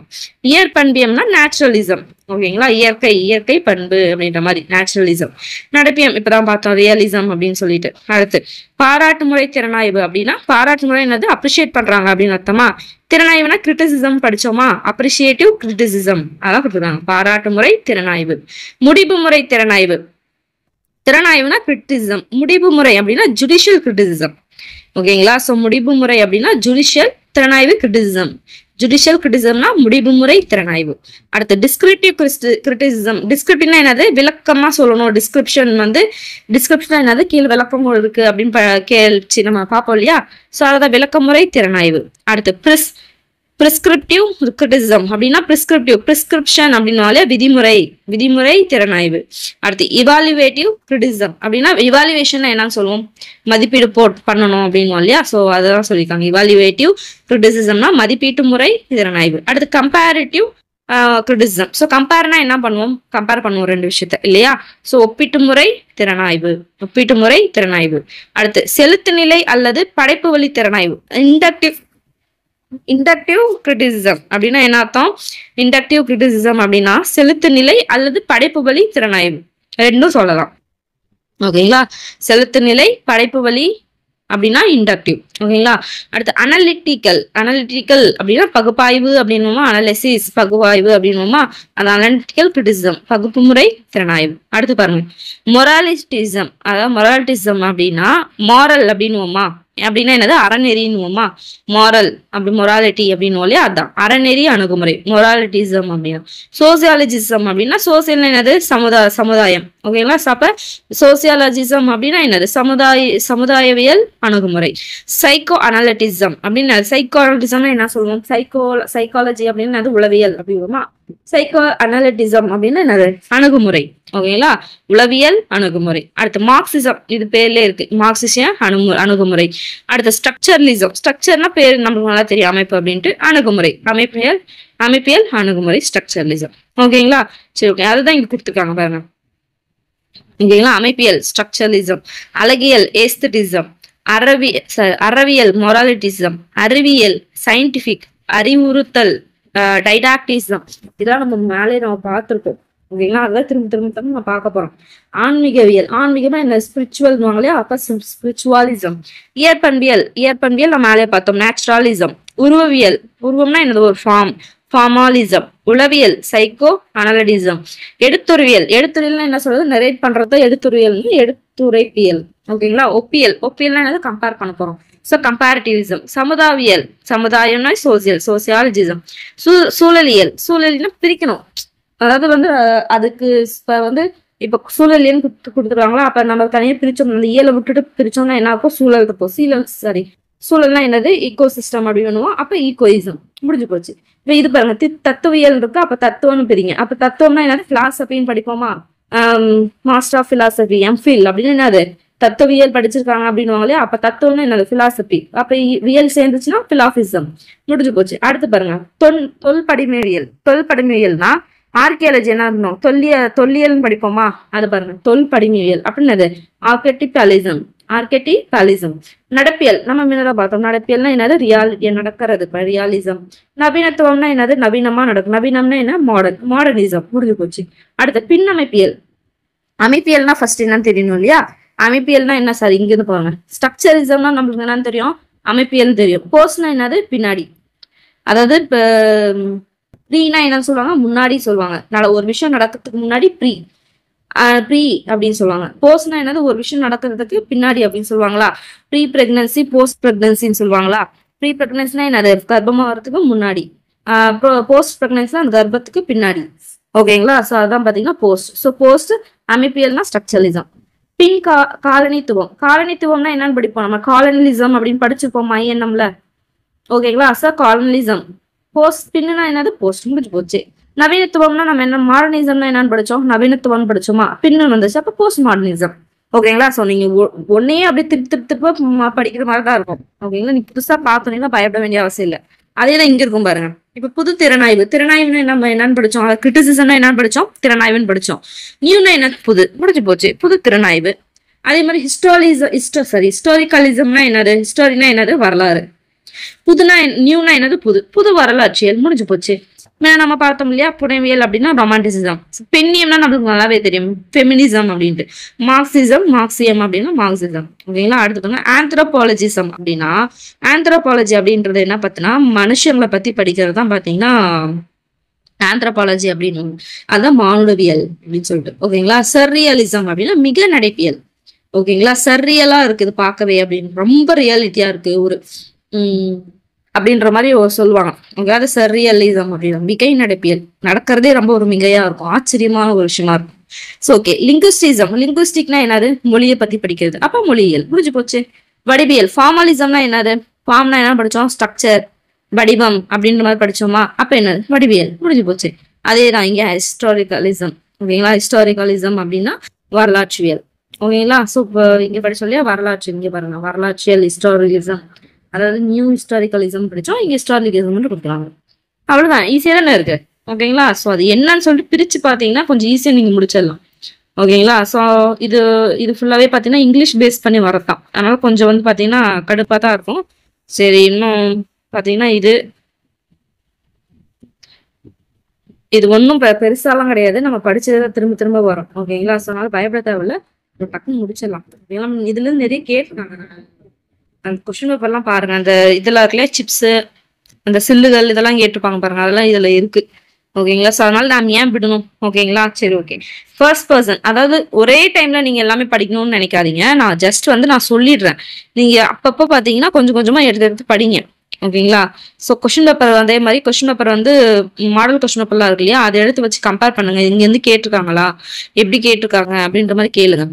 இயற்பண்பியம்னா நேச்சுரலிசம். ஓகேங்களா? இயற்கை பண்பு அப்படின்ற மாதிரி நேச்சுரலிசம். நடப்பியம் இப்பதான் பார்த்தோம், ரியலிசம் அப்படின்னு சொல்லிட்டு. அடுத்து பாராட்டு முறை திறனாய்வு அப்படின்னா, பாராட்டு முறை என்னது, அப்ரிஷியேட் பண்றாங்க அப்படின்னு அர்த்தமா. திறனாய்வுனா கிரிட்டிசிசம் படிச்சோமா, அப்ரிஷியேட்டிவ் கிரிட்டிசிசம் அதான் கொடுத்துருக்காங்க. பாராட்டு முறை திறனாய்வு. முடிவு முறை திறனாய்வு. திறனாய்வுனா கிரிட்டிசிசம், முடிவு முறை அப்படின்னா ஜுடிஷியல் கிரிட்டிசிசம். ஓகேங்களா? சோ முடிவு முறை அப்படின்னா ஜுடிஷியல், திறனாய்வு கிரிட்டிசிசம். ஜுடிஷியல் கிரிட்டிசிசம்னா முடிவு முறை திறனாய்வு. அடுத்து டிஸ்கிரிப்டிவ் கிரிட்டிசிசம். டிஸ்கிரிப்டிவ்னா என்னது, விளக்கமா சொல்லணும். டிஸ்கிரிப்ஷன் என்னது, கீழ் விளக்கம் இருக்கு அப்படின்னு நம்ம பார்ப்போம் இல்லையா. சோ அதான் விளக்கமுறை திறனாய்வு. அடுத்து பிரிஸ்கிரிப்டிவ் கிரிட்டிசிசம் அப்படின்னா பிரிஸ்கிரிப்ஷன் அப்படின்னாலே விதிமுறை திறனாய்வு. அடுத்து இவாலுவேட்டிவ் கிரிட்டிசிசம் அப்படின்னா, இவாலுவேஷன் என்னன்னு சொல்லுவோம், மதிப்பீடு பண்ணணும் அப்படின்னு இல்லையா. சோ அதான் சொல்லியிருக்காங்க. இவாலுவேட்டிவ் கிரிட்டிசிசம்னா மதிப்பீட்டு முறை திறனாய்வு. அடுத்து கம்பேரிட்டிவ் கிரிட்டிசிசம். ஸோ கம்பேர்னா என்ன பண்ணுவோம், கம்பேர் பண்ணுவோம் ரெண்டு விஷயத்த இல்லையா. ஸோ ஒப்பீட்டு முறை திறனாய்வு. அடுத்து செலுத்து நிலை அல்லது படைப்பு வழி திறனாய்வு. இண்டக்டிவ் கிரிட்டிசிசம் அப்படின்னா என்ன அர்த்தம், இண்டக்டிவ் கிரிட்டிசிசம் அப்படின்னா செலுத்து நிலை அல்லது படைப்பு வழி திறனாய்வு ரெண்டும் சொல்லலாம். ஓகேங்களா? செலுத்து நிலை படைப்பு வழி அப்படின்னா இண்டக்டிவ். ஓகேங்களா? அடுத்து அனலிட்டிக்கல் அப்படின்னா பகுப்பாய்வு அப்படின்னுமா, அனாலிசிஸ் பகுப்பாய்வு அப்படின்னுமா, அது அனலிட்டிக்கல் கிரிட்டிசிசம் பகுப்பு முறை திறனாய்வு. அடுத்து பாருங்க மொராலிட்டிசம். அதாவது மொராலிட்டிசம் அப்படின்னா மாரல் அப்படின்னுவோமா, அப்படின்னா என்னது, அறநெறின்னுவோமா. மாரல் அப்படி மொராலிட்டி அப்படின்னு இல்லையா, அதான் அறநெறி அணுகுமுறை மொராலிட்டிசம் அப்படின்னா. சோசியாலஜிசம் அப்படின்னா, சோசியல் என்னது, சமுதாயம். ஓகேங்களா? அப்ப சோசியாலஜிசம் அப்படின்னா என்னது, சமுதாயவியல் அணுகுமுறை. சைக்கோ அனாலிட்டிசம் அப்படின்னு, சைக்கோ அனாலிட்டிசம்னா என்ன சொல்லுவோம், சைக்காலஜி அப்படின்னு உளவியல் அப்படிங்குமா. சைக்கோ அனாலிட்டிசம் அப்படின்னு என்னது, அணுகுமுறை. ஓகேங்களா? உளவியல் அணுகுமுறை. அடுத்து மார்க்சிசம், இது பேர்ல இருக்கு, மார்க்சிய அணுகுமுறை. அடுத்து ஸ்ட்ரக்சரலிசம். ஸ்ட்ரக்சர்னா பேர் நம்மளுக்கு நல்லா தெரியும், அமைப்பு அப்படின்ட்டு. அணுகுமுறை அமைப்பியல் அணுகுமுறை ஸ்ட்ரக்சரலிசம். ஓகேங்களா? சரி, ஓகே. அதுதான் இங்க கொடுத்துருக்காங்க பாருங்க. ஓகேங்களா? அமைப்பியல் ஸ்ட்ரக்சரலிசம், அழகியல் ஏஸ்தட்டிசம், அறவியல் மொராலிட்டிசம், அறிவியல் சயின்டிபிக், அறிவுறுத்தல் டைடாக்டிசம். இதெல்லாம் நம்ம மேலே நம்ம பார்த்துருக்கோம். ஓகேங்களா? அதான் திரும்ப நம்ம பார்க்க போறோம். ஆன்மீகமா என்ன, ஸ்பிரிச்சுவல் வாங்கலையா, அப்ப ஸ்பிரிச்சுவாலிசம். இயற்பண்பியல் நம்ம மேலே பார்த்தோம், நேச்சுரலிசம். உருவம்னா என்னது, ஒரு ஃபார்மாலிசம். உளவியல் சைக்கோ அனாலிட்டிசம். எடுத்துரையல்னா என்ன சொல்றது, நரேட் பண்றது எடுத்துரைப்பியல். ஓகேங்களா? ஒப்பியல்னா என்னது, கம்பேர் பண்ண போறோம். சோ கம்பேரிட்டிவிசம். சமுதாயம்னா சோசியாலஜிசம். சூழலியல்னா பிரிக்கணும். அதாவது அதுக்கு இப்ப சூழலியல் கொடுத்துருவாங்களா, அப்ப நம்ம தனியா பிரிச்சோம், அந்த இயலை விட்டுட்டு பிரிச்சோம்னா என்ன ஆகும், சூழல் இருப்போம். சூழல்னா என்னது, ஈகோ சிஸ்டம் அப்படின்னு. அப்ப ஈகோயிசம் முடிஞ்சு போச்சு. இப்ப இது பாருங்க, தத்துவியல் இருக்கு, அப்ப தத்துவம்னு பிரிங்க. அப்ப தத்துவம்னா என்னது, பிலாசபின்னு படிப்போமா. மாஸ்டர் ஆஃப் பிலாசபி எம்ஃபில் அப்படின்னு என்னது, தத்துவியல் படிச்சிருக்காங்க அப்படின்னுவாங்களே, அப்ப தத்துவம்னா என்னது, பிலாசபி. அப்ப வியல் சேர்ந்துச்சுன்னா பிலாபிசம் முடிஞ்சு போச்சு. அடுத்து பாருங்க தொல்படிமையல்னா ஆர்கியாலஜி என்ன இருந்தோம், தொல்லியல் படிப்போமா, அது பாருங்க தொல்படிமையியல் அப்படின்னது ஆர்கெட்டிபாலிசம். நடப்பியல் நம்ம முன்னாடி பார்த்தோம். நடப்பியல்னா என்னது, நடக்கிறது ரியாலிசம். நவீனத்துவம்னா என்னது, நவீனமா நடக்கும். நவீனம்னா என்ன, மாடர்னிசம் முடிஞ்சு போச்சு. அடுத்து அமைப்பியல்னா ஃபர்ஸ்ட் என்னன்னு தெரியணும் இல்லையா. அமைப்பியல்னா என்ன சார், இங்க இருந்து போவாங்க. ஸ்ட்ரக்சரிசம்னா நம்மளுக்கு என்னன்னு தெரியும், அமைப்பியல் தெரியும். போஸ்ட்னா என்னது, பின்னாடி. அதாவது ப்ரீனா என்னன்னு சொல்லுவாங்க, முன்னாடி சொல்லுவாங்க. ஒரு விஷயம் நடக்கிறதுக்கு முன்னாடி ப்ரீ அப்படின்னு சொல்லுவாங்க. போஸ்ட்னா என்னது, ஒரு விஷயம் நடக்கிறதுக்கு பின்னாடி அப்படின்னு சொல்லுவாங்களா. ப்ரீ பிரெக்னன்சி போஸ்ட் பிரெக்னன்சின்னு சொல்லுவாங்களா. ப்ரீ பிரெக்னன்சினா என்னது, கர்ப்பமா வரதுக்கு முன்னாடி. போஸ்ட் பிரெக்னன்சினா அந்த கர்ப்பத்துக்கு பின்னாடி. ஓகேங்களா? ஸோ அதான் பாத்தீங்கன்னா போஸ்ட். ஸோ போஸ்ட் அமைப்பியல்னா ஸ்ட்ரக்சரலிசம். பின் காலனித்துவம்னா என்னன்னு படிப்போம் நம்ம, காலனிலிசம் அப்படின்னு படிச்சிருப்போம் ஐஎன்எம்ல. ஓகேங்களா? ஸோ காலனிலிசம். போஸ்ட் பின்னா என்னது, போஸ்ட் முடிஞ்சு போச்சு. நவீனத்துவம்னா நம்ம என்ன, மாடர்னிசம்னா என்னன்னு படிச்சோம், நவீனத்துவம் படிச்சோமா, பின்னு வந்துச்சு, அப்ப போஸ்ட் மாடர்னிசம். ஓகேங்களா. ஸோ நீங்க ஒன்னையே அப்படியே திருப்ப படிக்கிற மாதிரி தான் இருக்கும். ஓகேங்களா. நீ புதுசா பார்த்தோன்னீங்கன்னா பயப்பட வேண்டிய அவசியம் இல்லை. அதே தான் இங்க இருக்கும் பாருங்க. இப்ப புது திறனாய்வு. திறனாய்வுன்னு நம்ம என்னன்னு படிச்சோம்? கிரிட்டிசிசம்னா என்னன்னு படிச்சோம்? திறனாய்வுன்னு படிச்சோம். நியூனா என்ன? புது. முடிஞ்சு போச்சு. புது திறனாய்வு. அதே மாதிரி ஹிஸ்டாரிக்கலிசம்னா என்னது? ஹிஸ்டாரினா என்னது? வரலாறு. புதுனா நியூனா என்னது? புது. புது வரலாற்றியல். முடிஞ்சு போச்சு. நம்ம பார்த்தோம் இல்லையா, புனைவியல் அப்படின்னா ரொமான்டிசிசம். பெண்ணியம்னா நம்மளுக்கு நல்லாவே தெரியும், ஃபெமினிசம் அப்படின்ட்டு. மார்க்சியம் அப்படின்னா மார்க்சிசம். ஓகேங்களா. அடுத்துக்கோங்க ஆந்த்ரோபாலஜிசம் அப்படின்னா, ஆந்த்ரோபாலஜி அப்படின்றது என்ன பார்த்தீங்கன்னா மனுஷங்களை பத்தி படிக்கிறது தான் பார்த்தீங்கன்னா ஆந்த்ரோபாலஜி அப்படின்னு. அதான் மானுடவியல் அப்படின்னு சொல்லிட்டு. ஓகேங்களா. சர்ரியலிசம் அப்படின்னா மிக நடைப்பியல். ஓகேங்களா. சர்ரியலா இருக்குது பார்க்கவே அப்படின்னு, ரொம்ப ரியாலிட்டியா இருக்கு ஒரு அப்படின்ற மாதிரி சொல்லுவாங்க. ஓகே. அது சர்ரியலிசம் அப்படின்னா மிகை நடப்பியல். நடக்கிறதே ரொம்ப ஒரு மிகையா இருக்கும், ஆச்சரியமான ஒரு விஷயமா இருக்கும். So okay. லிங்குஸ்டிக்னா என்னது? மொழியை பத்தி படிக்கிறது. அப்ப மொழியியல். முடிஞ்சு போச்சு. வடிவியல். ஃபார்மலிசம்னா என்னது? ஃபார்ம்னா என்ன படிச்சோம்? ஸ்ட்ரக்சர், வடிவம் அப்படின்ற மாதிரி படிச்சோமா? அப்ப என்னது? வடிவியல். முடிஞ்சு போச்சு. அதேதான் இங்க ஹிஸ்டாரிக்கலிசம். ஓகேங்களா. ஹிஸ்டாரிக்கலிசம் அப்படின்னா வரலாற்றியல். ஓகேங்களா. ஸோ இப்போ இங்க படிச்சோம் இல்லையா வரலாற்று, இங்க பாருங்க வரலாற்றியல், ஹிஸ்டாரிலிசம். அதாவது நியூ ஹிஸ்டாரிக்கலிசம் படிச்சோம், இங்க ஹிஸ்டாரிலிசம் கொடுக்குறாங்க. அவ்வளவுதான். ஈஸியா தானே இருக்கு. ஓகேங்களா. ஸோ அது என்னன்னு சொல்லிட்டு பிரிச்சு பாத்தீங்கன்னா கொஞ்சம் ஈஸியா நீங்க முடிச்சிடலாம். ஓகேங்களா. ஸோ இது ஃபுல்லாவே பாத்தீங்கன்னா இங்கிலீஷ் பேஸ் பண்ணி வரதான், அதனால கொஞ்சம் வந்து பாத்தீங்கன்னா கடுப்பா தான் இருக்கும். சரி, இன்னும் பாத்தீங்கன்னா இது ஒன்றும் பெருசாலாம் கிடையாது. நம்ம படிச்சதை திரும்ப திரும்ப வரும். ஓகேங்களா. ஸோ அதனால பயப்பட தேவையில்ல, டக்குன்னு முடிச்சிடலாம். இதுல இருந்து நிறைய கேட்டுருக்காங்க. அந்த கொஸ்டின் பேப்பர்லாம் பாருங்க, அந்த இதெல்லாம் இருக்குல்லையா, சிப்ஸ், அந்த சில்லுகள் இதெல்லாம் கேட்டுப்பாங்க பாருங்க, அதெல்லாம் இதுல இருக்கு. ஓகேங்களா. ஸோ அதனால நான் ஏன் விடணும்? ஓகேங்களா. சரி, ஓகே. ஃபர்ஸ்ட் பர்சன், அதாவது ஒரே டைம்ல நீங்க எல்லாமே படிக்கணும்னு நினைக்காதீங்க. நான் ஜஸ்ட் வந்து நான் சொல்லிடுறேன். நீங்க அப்பப்போ பாத்தீங்கன்னா கொஞ்சம் கொஞ்சமா எடுத்து படிங்க. ஓகேங்களா. ஸோ கொஸ்டின் பேப்பர் அதே மாதிரி கொஸ்டின் பேப்பர் வந்து மாடல் கொஸ்டின் பேப்பர்லாம் இருக்கு இல்லையா, அதை எடுத்து வச்சு கம்பேர் பண்ணுங்க. இங்க இருந்து கேட்டிருக்காங்களா, எப்படி கேட்டிருக்காங்க அப்படின்ற மாதிரி கேளுங்க.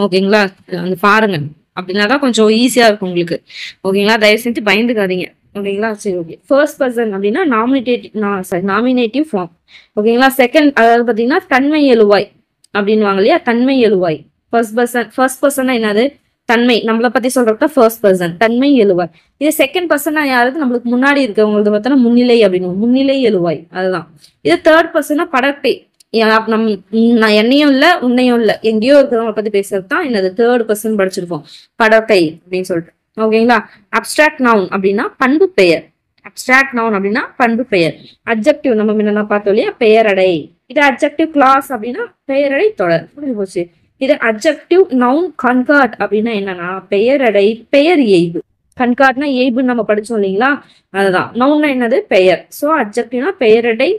ஓகேங்களா. வந்து பாருங்க. அப்படின்னாதான் கொஞ்சம் ஈஸியா இருக்கும் உங்களுக்கு. ஓகேங்களா. தயவு செஞ்சு பயந்துக்காதீங்க. ஓகேங்களா. சரி, ஓகே. ஃபர்ஸ்ட் பர்சன் அப்படின்னா நாமினேட்டிவ் ஃபார்ம். ஓகேங்களா. செகண்ட், அதாவது பாத்தீங்கன்னா தன்மை எழுவாய் அப்படின்வாங்க இல்லையா, தன்மை எழுவாய். ஃபர்ஸ்ட் பர்சன் என்னது? தன்மை, நம்மளை பத்தி சொல்றப்ப ஃபர்ஸ்ட் பர்சன், தன்மை எழுவாய். இது செகண்ட் பர்சனா யாருக்கு? நம்மளுக்கு முன்னாடி இருக்கவங்களுக்கு பார்த்தோன்னா முன்னிலை அப்படின்னு, முன்னிலை எழுவாய். அதுதான். இது தேர்ட் பர்சனா படர்க்கை. நான் என்னையும் இல்ல உன்னையும் இல்ல எங்கேயோ இருக்கிறவங்க பத்தி பேசுறது தான் என்னது? தேர்ட் பர்சன் படிச்சிருப்போம், படர்க்கை அப்படின்னு சொல்லிட்டு. ஓகேங்களா. அப்ஸ்ட்ராக்ட் நவுன் அப்படின்னா பண்பு பெயர். அப்ஸ்ட்ராக்ட் நவுன் அப்படின்னா பண்பு பெயர். அப்ஜெக்டிவ் நம்ம முன்ன பார்த்தோம் இல்லையா, பெயரடை. இது அப்ஜெக்டிவ் கிளாஸ் அப்படின்னா பெயரடை தொடர். புரிஞ்சு போச்சு. இது அப்ஜெக்டிவ் நவுன் கன்கார்ட் அப்படின்னா என்னன்னா பெயரடை பெயர் இயைபு. கன்கார்ட்னா இயைபுன்னு நம்ம படிச்சோம் இல்லைங்களா, அதுதான். நவுன்னா என்னது? பெயர். ஸோ அப்ஜெக்டிவ்னா பெயரடை,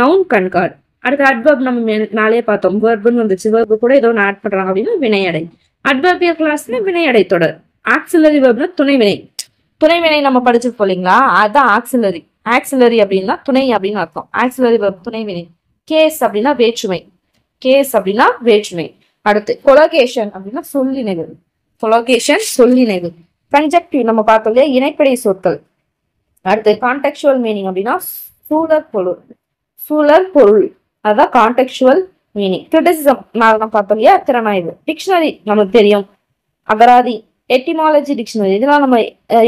நவுன் கன்கார்ட். அடுத்து அட்வர்ப் நம்ம நாளே பார்த்தோம், வெர்ப்னு வந்துச்சு. வெர்பு கூட ஏதோ ஒன்று ஆட் பண்றாங்க அப்படின்னா வினையடை. அட்வர்பியல் கிளாஸ்ல வினையடை தொடர். ஆக்சிலரி வெர்ப்னா துணைவினை. துணைவினை நம்ம படிச்சிருப்போம் இல்லைங்களா, அதுதான் ஆக்சிலரி. ஆக்சிலரி அப்படின்னா துணை அப்படின்னு அர்த்தம். Auxiliary verb துணைவினை. கேஸ் அப்படின்னா வேற்றுமை. கேஸ் அப்படின்னா வேற்றுமை. அடுத்து கொலோகேஷன் அப்படின்னா சொல்லிணைவு. கொலோகேஷன் சொல்லிணைவு. கன்ஜெக்டிவ் நம்ம பார்த்தோம் இல்லையா, இணைப்படை சொற்கள். அடுத்து கான்டெக்சுவல் மீனிங் அப்படின்னா சூழல் பொருள், அதான் கான்டெக்சுவல் மீனிங். கிரிட்டிசிசம் நான் பார்த்தோம் இல்லையா, திறனாய்வு. டிக்ஷனரி நமக்கு தெரியும், அகராதி. எட்டிமாலஜி டிக்ஷனரி, இதெல்லாம் நம்ம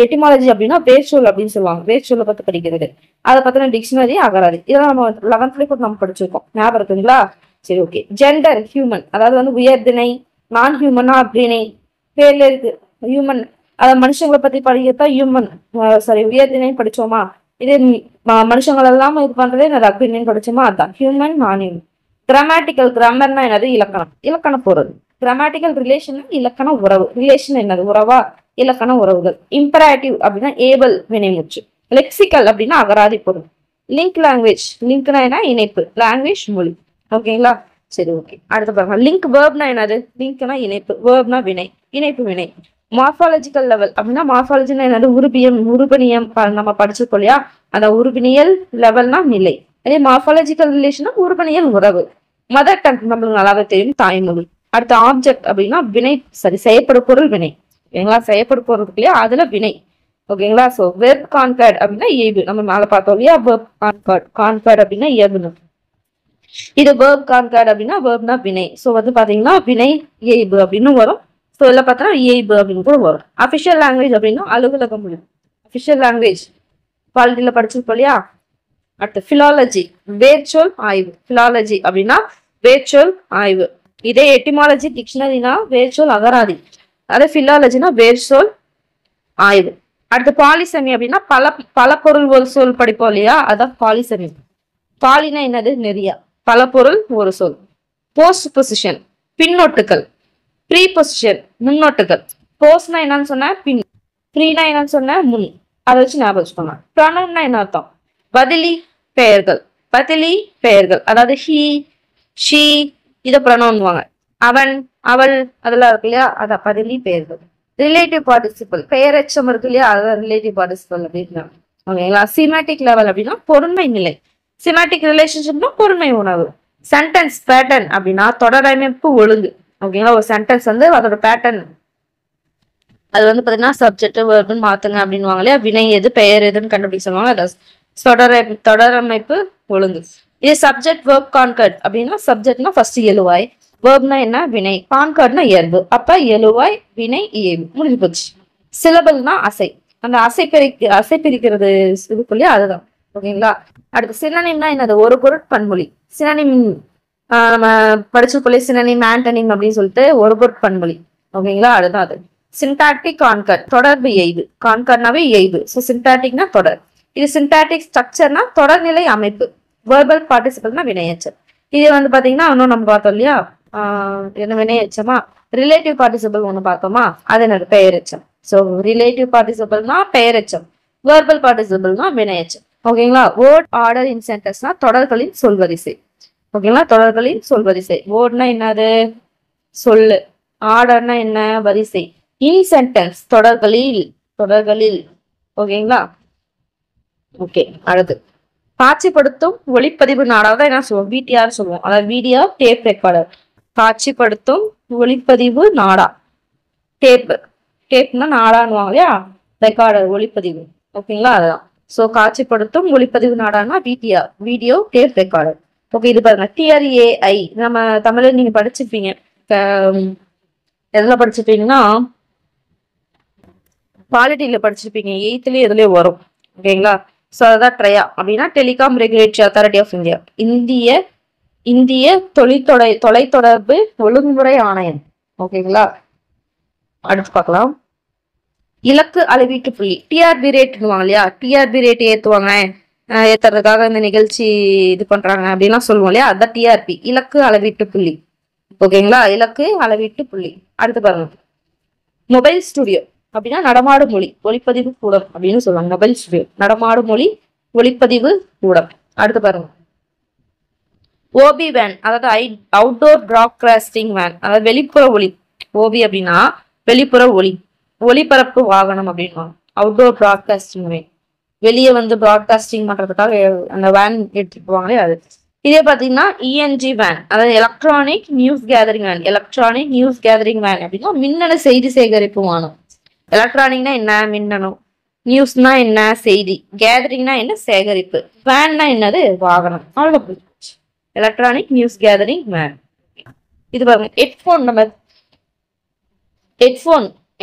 எட்டிமாலஜி அப்படின்னா வேர்ச்சொல் அப்படின்னு சொல்லுவாங்க, வேர்ச்சொல்லை பத்தி படிக்கிறது. அதை பத்தின டிக்ஷனரி, அகராதி. இதெல்லாம் நம்ம 11th கூட நம்ம படிச்சிருக்கோம், ஞாபகம் இருக்குங்களா. சரி, ஓகே. ஜெண்டர் ஹியூமன், அதாவது வந்து உயர்திணை. நான் ஹியூமனா அப்படின்னே பேர்ல இருக்கு, ஹியூமன். அதாவது மனுஷங்களை பத்தி படிக்கிறதா ஹியூமன், சாரி உயர்திணை படிச்சோமா. இதே மனுஷங்கள் எல்லாம் இது பண்றதே நான் அக்ரிணைன்னு படிச்சோமா, அதான் ஹியூமன், நான் ஹியூமன். கிராமட்டிக்கல், கிராமர்னா என்னது? இலக்கணம். இலக்கண பொருள். கிராமட்டிக்கல் ரிலேஷன், இலக்கண உறவு. ரிலேஷன் என்னது? உறவா, இலக்கண உறவுகள். இம்பராட்டிவ் அப்படின்னா ஏபல் வினைமுற்று. லெக்சிக்கல் அப்படின்னா அகராதி பொருள். லிங்க் லாங்குவேஜ், லிங்க்னா என்ன? இணைப்பு. லாங்குவேஜ் மொழி. ஓகேங்களா. சரி, ஓகே. அடுத்து பாருங்க, லிங்க் வேர்ப்னா என்னது? லிங்க்னா இணைப்பு, வேர்ப்னா வினை, இணைப்பு வினை. மார்பாலஜிக்கல் லெவல் அப்படின்னா மார்பாலஜினா என்னது? உருபணியம் நம்ம படிச்சிருக்கோம் இல்லையா, அந்த உருபினியல் லெவல்னா நிலை. அதே மார்பாலஜிக்கல் ரிலேஷனா உருபணியல் உறவு. மதர் டங் நம்மளுக்கு நல்லாவே தெரியும், தாய்மொழி. அடுத்த ஆப்ஜெக்ட் அப்படின்னா வினை, சரி செய்யப்படும் பொருள் வினை. ஓகேங்களா. செய்யப்படும் பொருள் இருக்கு இல்லையா, அதுல வினை. ஓகேங்களா. சோ வெர்ப் கான்கர்ட் அப்படின்னா இயல்பு, நம்ம மேல பார்த்தோம் இல்லையா, வெர்ப் கான்கர்ட். கான்கர்ட் அப்படின்னா இயல்பு. இது verb concord அப்படின்னா verbனா வினை. ஸோ வந்து பாத்தீங்கன்னா வினை இயைபு அப்படின்னு வரும். ஸோ இதில் பார்த்தோன்னா இயைபு அப்படின்னு கூட வரும். அஃபிஷியல் லாங்குவேஜ் அப்படின்னா அலுவலக மொழி. அஃபிஷியல் லாங்குவேஜ் பாலிட்டியில் படிச்சிருப்போம் இல்லையா. அடுத்து பிலாலஜி வேர்ச்சொல் ஆய்வு. பிலாலஜி அப்படின்னா வேர்ச்சொல் ஆய்வு. இதே எட்டிமாலஜி டிக்ஷனரினா வேர்ச்சொல் அகராதி. அதே பிலாலஜினா வேர்ச்சொல் ஆய்வு. அடுத்து பாலிசெமி அப்படின்னா பல பொருள் ஒரு சொல் படிப்போம் இல்லையா, அதான் பாலிசெமி. பாலினா என்னது நெறியா, பல பொருள் ஒரு சொல். போஸ்ட் பொசிஷன் பின்னொட்டுகள். ப்ரீ பொசிஷன் முன்னொட்டுகள். போஸ்ட்னா என்னன்னு சொன்ன பின், ப்ரீனா என்னன்னு சொன்ன முன். அதை வச்சு ஞாபகம் வச்சுக்கோங்க. ப்ரொனவுன்னா என்ன அர்த்தம், பதிலி பெயர்கள். பதிலி பெயர்கள் அதாவது ஹி ஷி இதை ப்ரொனவுன்வாங்க. அவன் அவள் அதெல்லாம் இருக்கு இல்லையா, அதான் பதிலி பெயர்கள். ரிலேட்டிவ் பார்ட்டிசிபிள் பெயரெச்சம் இருக்கு இல்லையா, அதான் ரிலேட்டிவ் பார்ட்டிசிபிள் அப்படின்னா ஓகேங்களா. சிமேட்டிக் லெவல் அப்படின்னா பொருண்மை நிலை. சிமேட்டிக் ரிலேஷன்ஷிப்னா பொருண்மை உணர்வு. சென்டென்ஸ் பேட்டர்ன் அப்படின்னா தொடரமைப்பு ஒழுங்கு. ஓகேங்களா, ஒரு சென்டென்ஸ் வந்து அதோட பேட்டர்ன் அது வந்து பாத்தீங்கன்னா சப்ஜெக்ட் வேர்புன்னு மாத்துங்க அப்படின்வாங்க இல்லையா. வினை எது பெயர் எதுன்னு கண்டுபிடிக்க சொல்லுவாங்க. அது தொடரமைப்பு ஒழுங்கு. இது சப்ஜெக்ட் வேர்ப் கான்கர்ட் அப்படின்னா சப்ஜெக்ட்னா ஃபர்ஸ்ட் எழுவாய், வேர்ப்னா என்ன வினை, கான்கர்ட்னா இயல்பு. அப்ப எழுவாய் வினை இயல்பு முடிஞ்சு போச்சு. சிலபல்னா அசை. அந்த அசை பிரிக்கிறது இதுக்கு இல்லையா, அதுதான். ஓகேங்களா. அடுத்து சினனிம்னா என்னது, ஒரு பொருட்பன்மொழி. சினனிம் நம்ம படிச்சிருக்கோம், சினனிம் ஆண்டனிம் அப்படின்னு சொல்லிட்டு ஒரு பொருட்பன்மொழி. ஓகேங்களா, அதுதான் அது. சின்டாக்டிக் கான்கர்ட் தொடர்பு இயைபு. கான்கர்ட்னாவே இயைபு. ஸோ சின்டாக்டிக்னா தொடர். இது சின்டாக்டிக் ஸ்ட்ரக்சர்னா தொடர்நிலை அமைப்பு. வேர்பல் பார்ட்டிசிபிள்னா வினையச்சம். இது வந்து பாத்தீங்கன்னா இன்னும் நம்ம பார்த்தோம் இல்லையா, என்ன வினையச்சமா ரிலேட்டிவ் பார்ட்டிசிபிள் ஒண்ணு பார்த்தோமா, அது என்னது பெயரெச்சம். ஸோ ரிலேட்டிவ் பார்ட்டிசிபிள்னா பெயரெச்சம், வேர்பல் பார்ட்டிசிபிள்னா வினையச்சம். ஓகேங்களா. வேர்ட் ஆர்டர் இன் சென்டென்ஸ்னா தொடர்களின் சொல்வரிசை. ஓகேங்களா, தொடர்களின் சொல்வரிசை. வேர்ட்னா என்னது சொல்லு, ஆர்டர்னா என்ன வரிசை, இன் சென்டென்ஸ் தொடர்களில். ஓகேங்களா. ஓகே, அடுத்து காட்சிப்படுத்தும் ஒளிப்பதிவு நாடாதான் என்ன சொல்லுவோம், VTR சொல்லுவோம். அதாவது வீடியோ டேப் ரெக்கார்டர். காட்சிப்படுத்தும் ஒளிப்பதிவு நாடா. டேப்னா நாடான்னுவாங்க இல்லையா, ரெக்கார்டர் ஒளிப்பதிவு. ஓகேங்களா, அதுதான். ஸோ காட்சிப்படுத்தும் ஒளிப்பதிவு நாடானா VTR video tape recorder. Okay, இது பாருங்க TRAI நம்ம தமிழ்ல நீங்க படிச்சிருப்பீங்க. எதுல படிச்சிருப்பீங்கன்னா பாலிட்டியில படிச்சிருப்பீங்க, 8th எதுலயே வரும். ஓகேங்களா. ஸோ அதான் ட்ரையா அப்படின்னா telecom regulatory authority of India. இந்திய தொலைத்தொடர்பு ஒழுங்குமுறை ஆணையம். ஓகேங்களா. அடுத்து பார்க்கலாம். இலக்கு அளவீட்டு புள்ளி TRB ரேட்னுவாங்க இல்லையா, TRB ரேட் ஏத்துறதுக்காக இந்த நிகழ்ச்சி இது பண்றாங்க அப்படின்லாம் சொல்லுவோம் இல்லையா, அதான் TRP இலக்கு அளவீட்டு புள்ளி. ஓகேங்களா, இலக்கு அளவீட்டு புள்ளி. அடுத்து பாருங்க மொபைல் ஸ்டுடியோ அப்படின்னா நடமாடு மொழி ஒளிப்பதிவு கூடம் அப்படின்னு சொல்லுவாங்க. மொபைல் ஸ்டுடியோ நடமாடு மொழி ஒளிப்பதிவு கூடம். அடுத்து பாருங்க ஓபி வேன் அதாவது அவுட்டோர் பிராட்காஸ்டிங் வேன், அதாவது வெளிப்புற ஒளி. ஓபி அப்படின்னா வெளிப்புற ஒளிபரப்பு வாகனம் அப்படின்வாங்க. அவுட்டோர் பிராட்காஸ்டிங் வேன், வெளியே வந்து பிராட்காஸ்டிங் பண்றதுக்காக அந்த வேன் எடுத்துட்டு போவாங்களே அது. இதே பாத்தீங்கன்னா ENG வேன் அதாவது electronic news gathering van. Electronic news gathering van அப்படின்னா மின்னணு செய்தி சேகரிப்பு வாகனம். எலக்ட்ரானிக்னா என்ன மின்னணு, நியூஸ்னா என்ன செய்தி, கேதரிங்னா என்ன சேகரிப்பு, வேன்னா என்னது வாகனம். அவ்வளவு எலக்ட்ரானிக் நியூஸ் கேதரிங் வேன். இது பாருங்க ஹெட்போன். நம்ம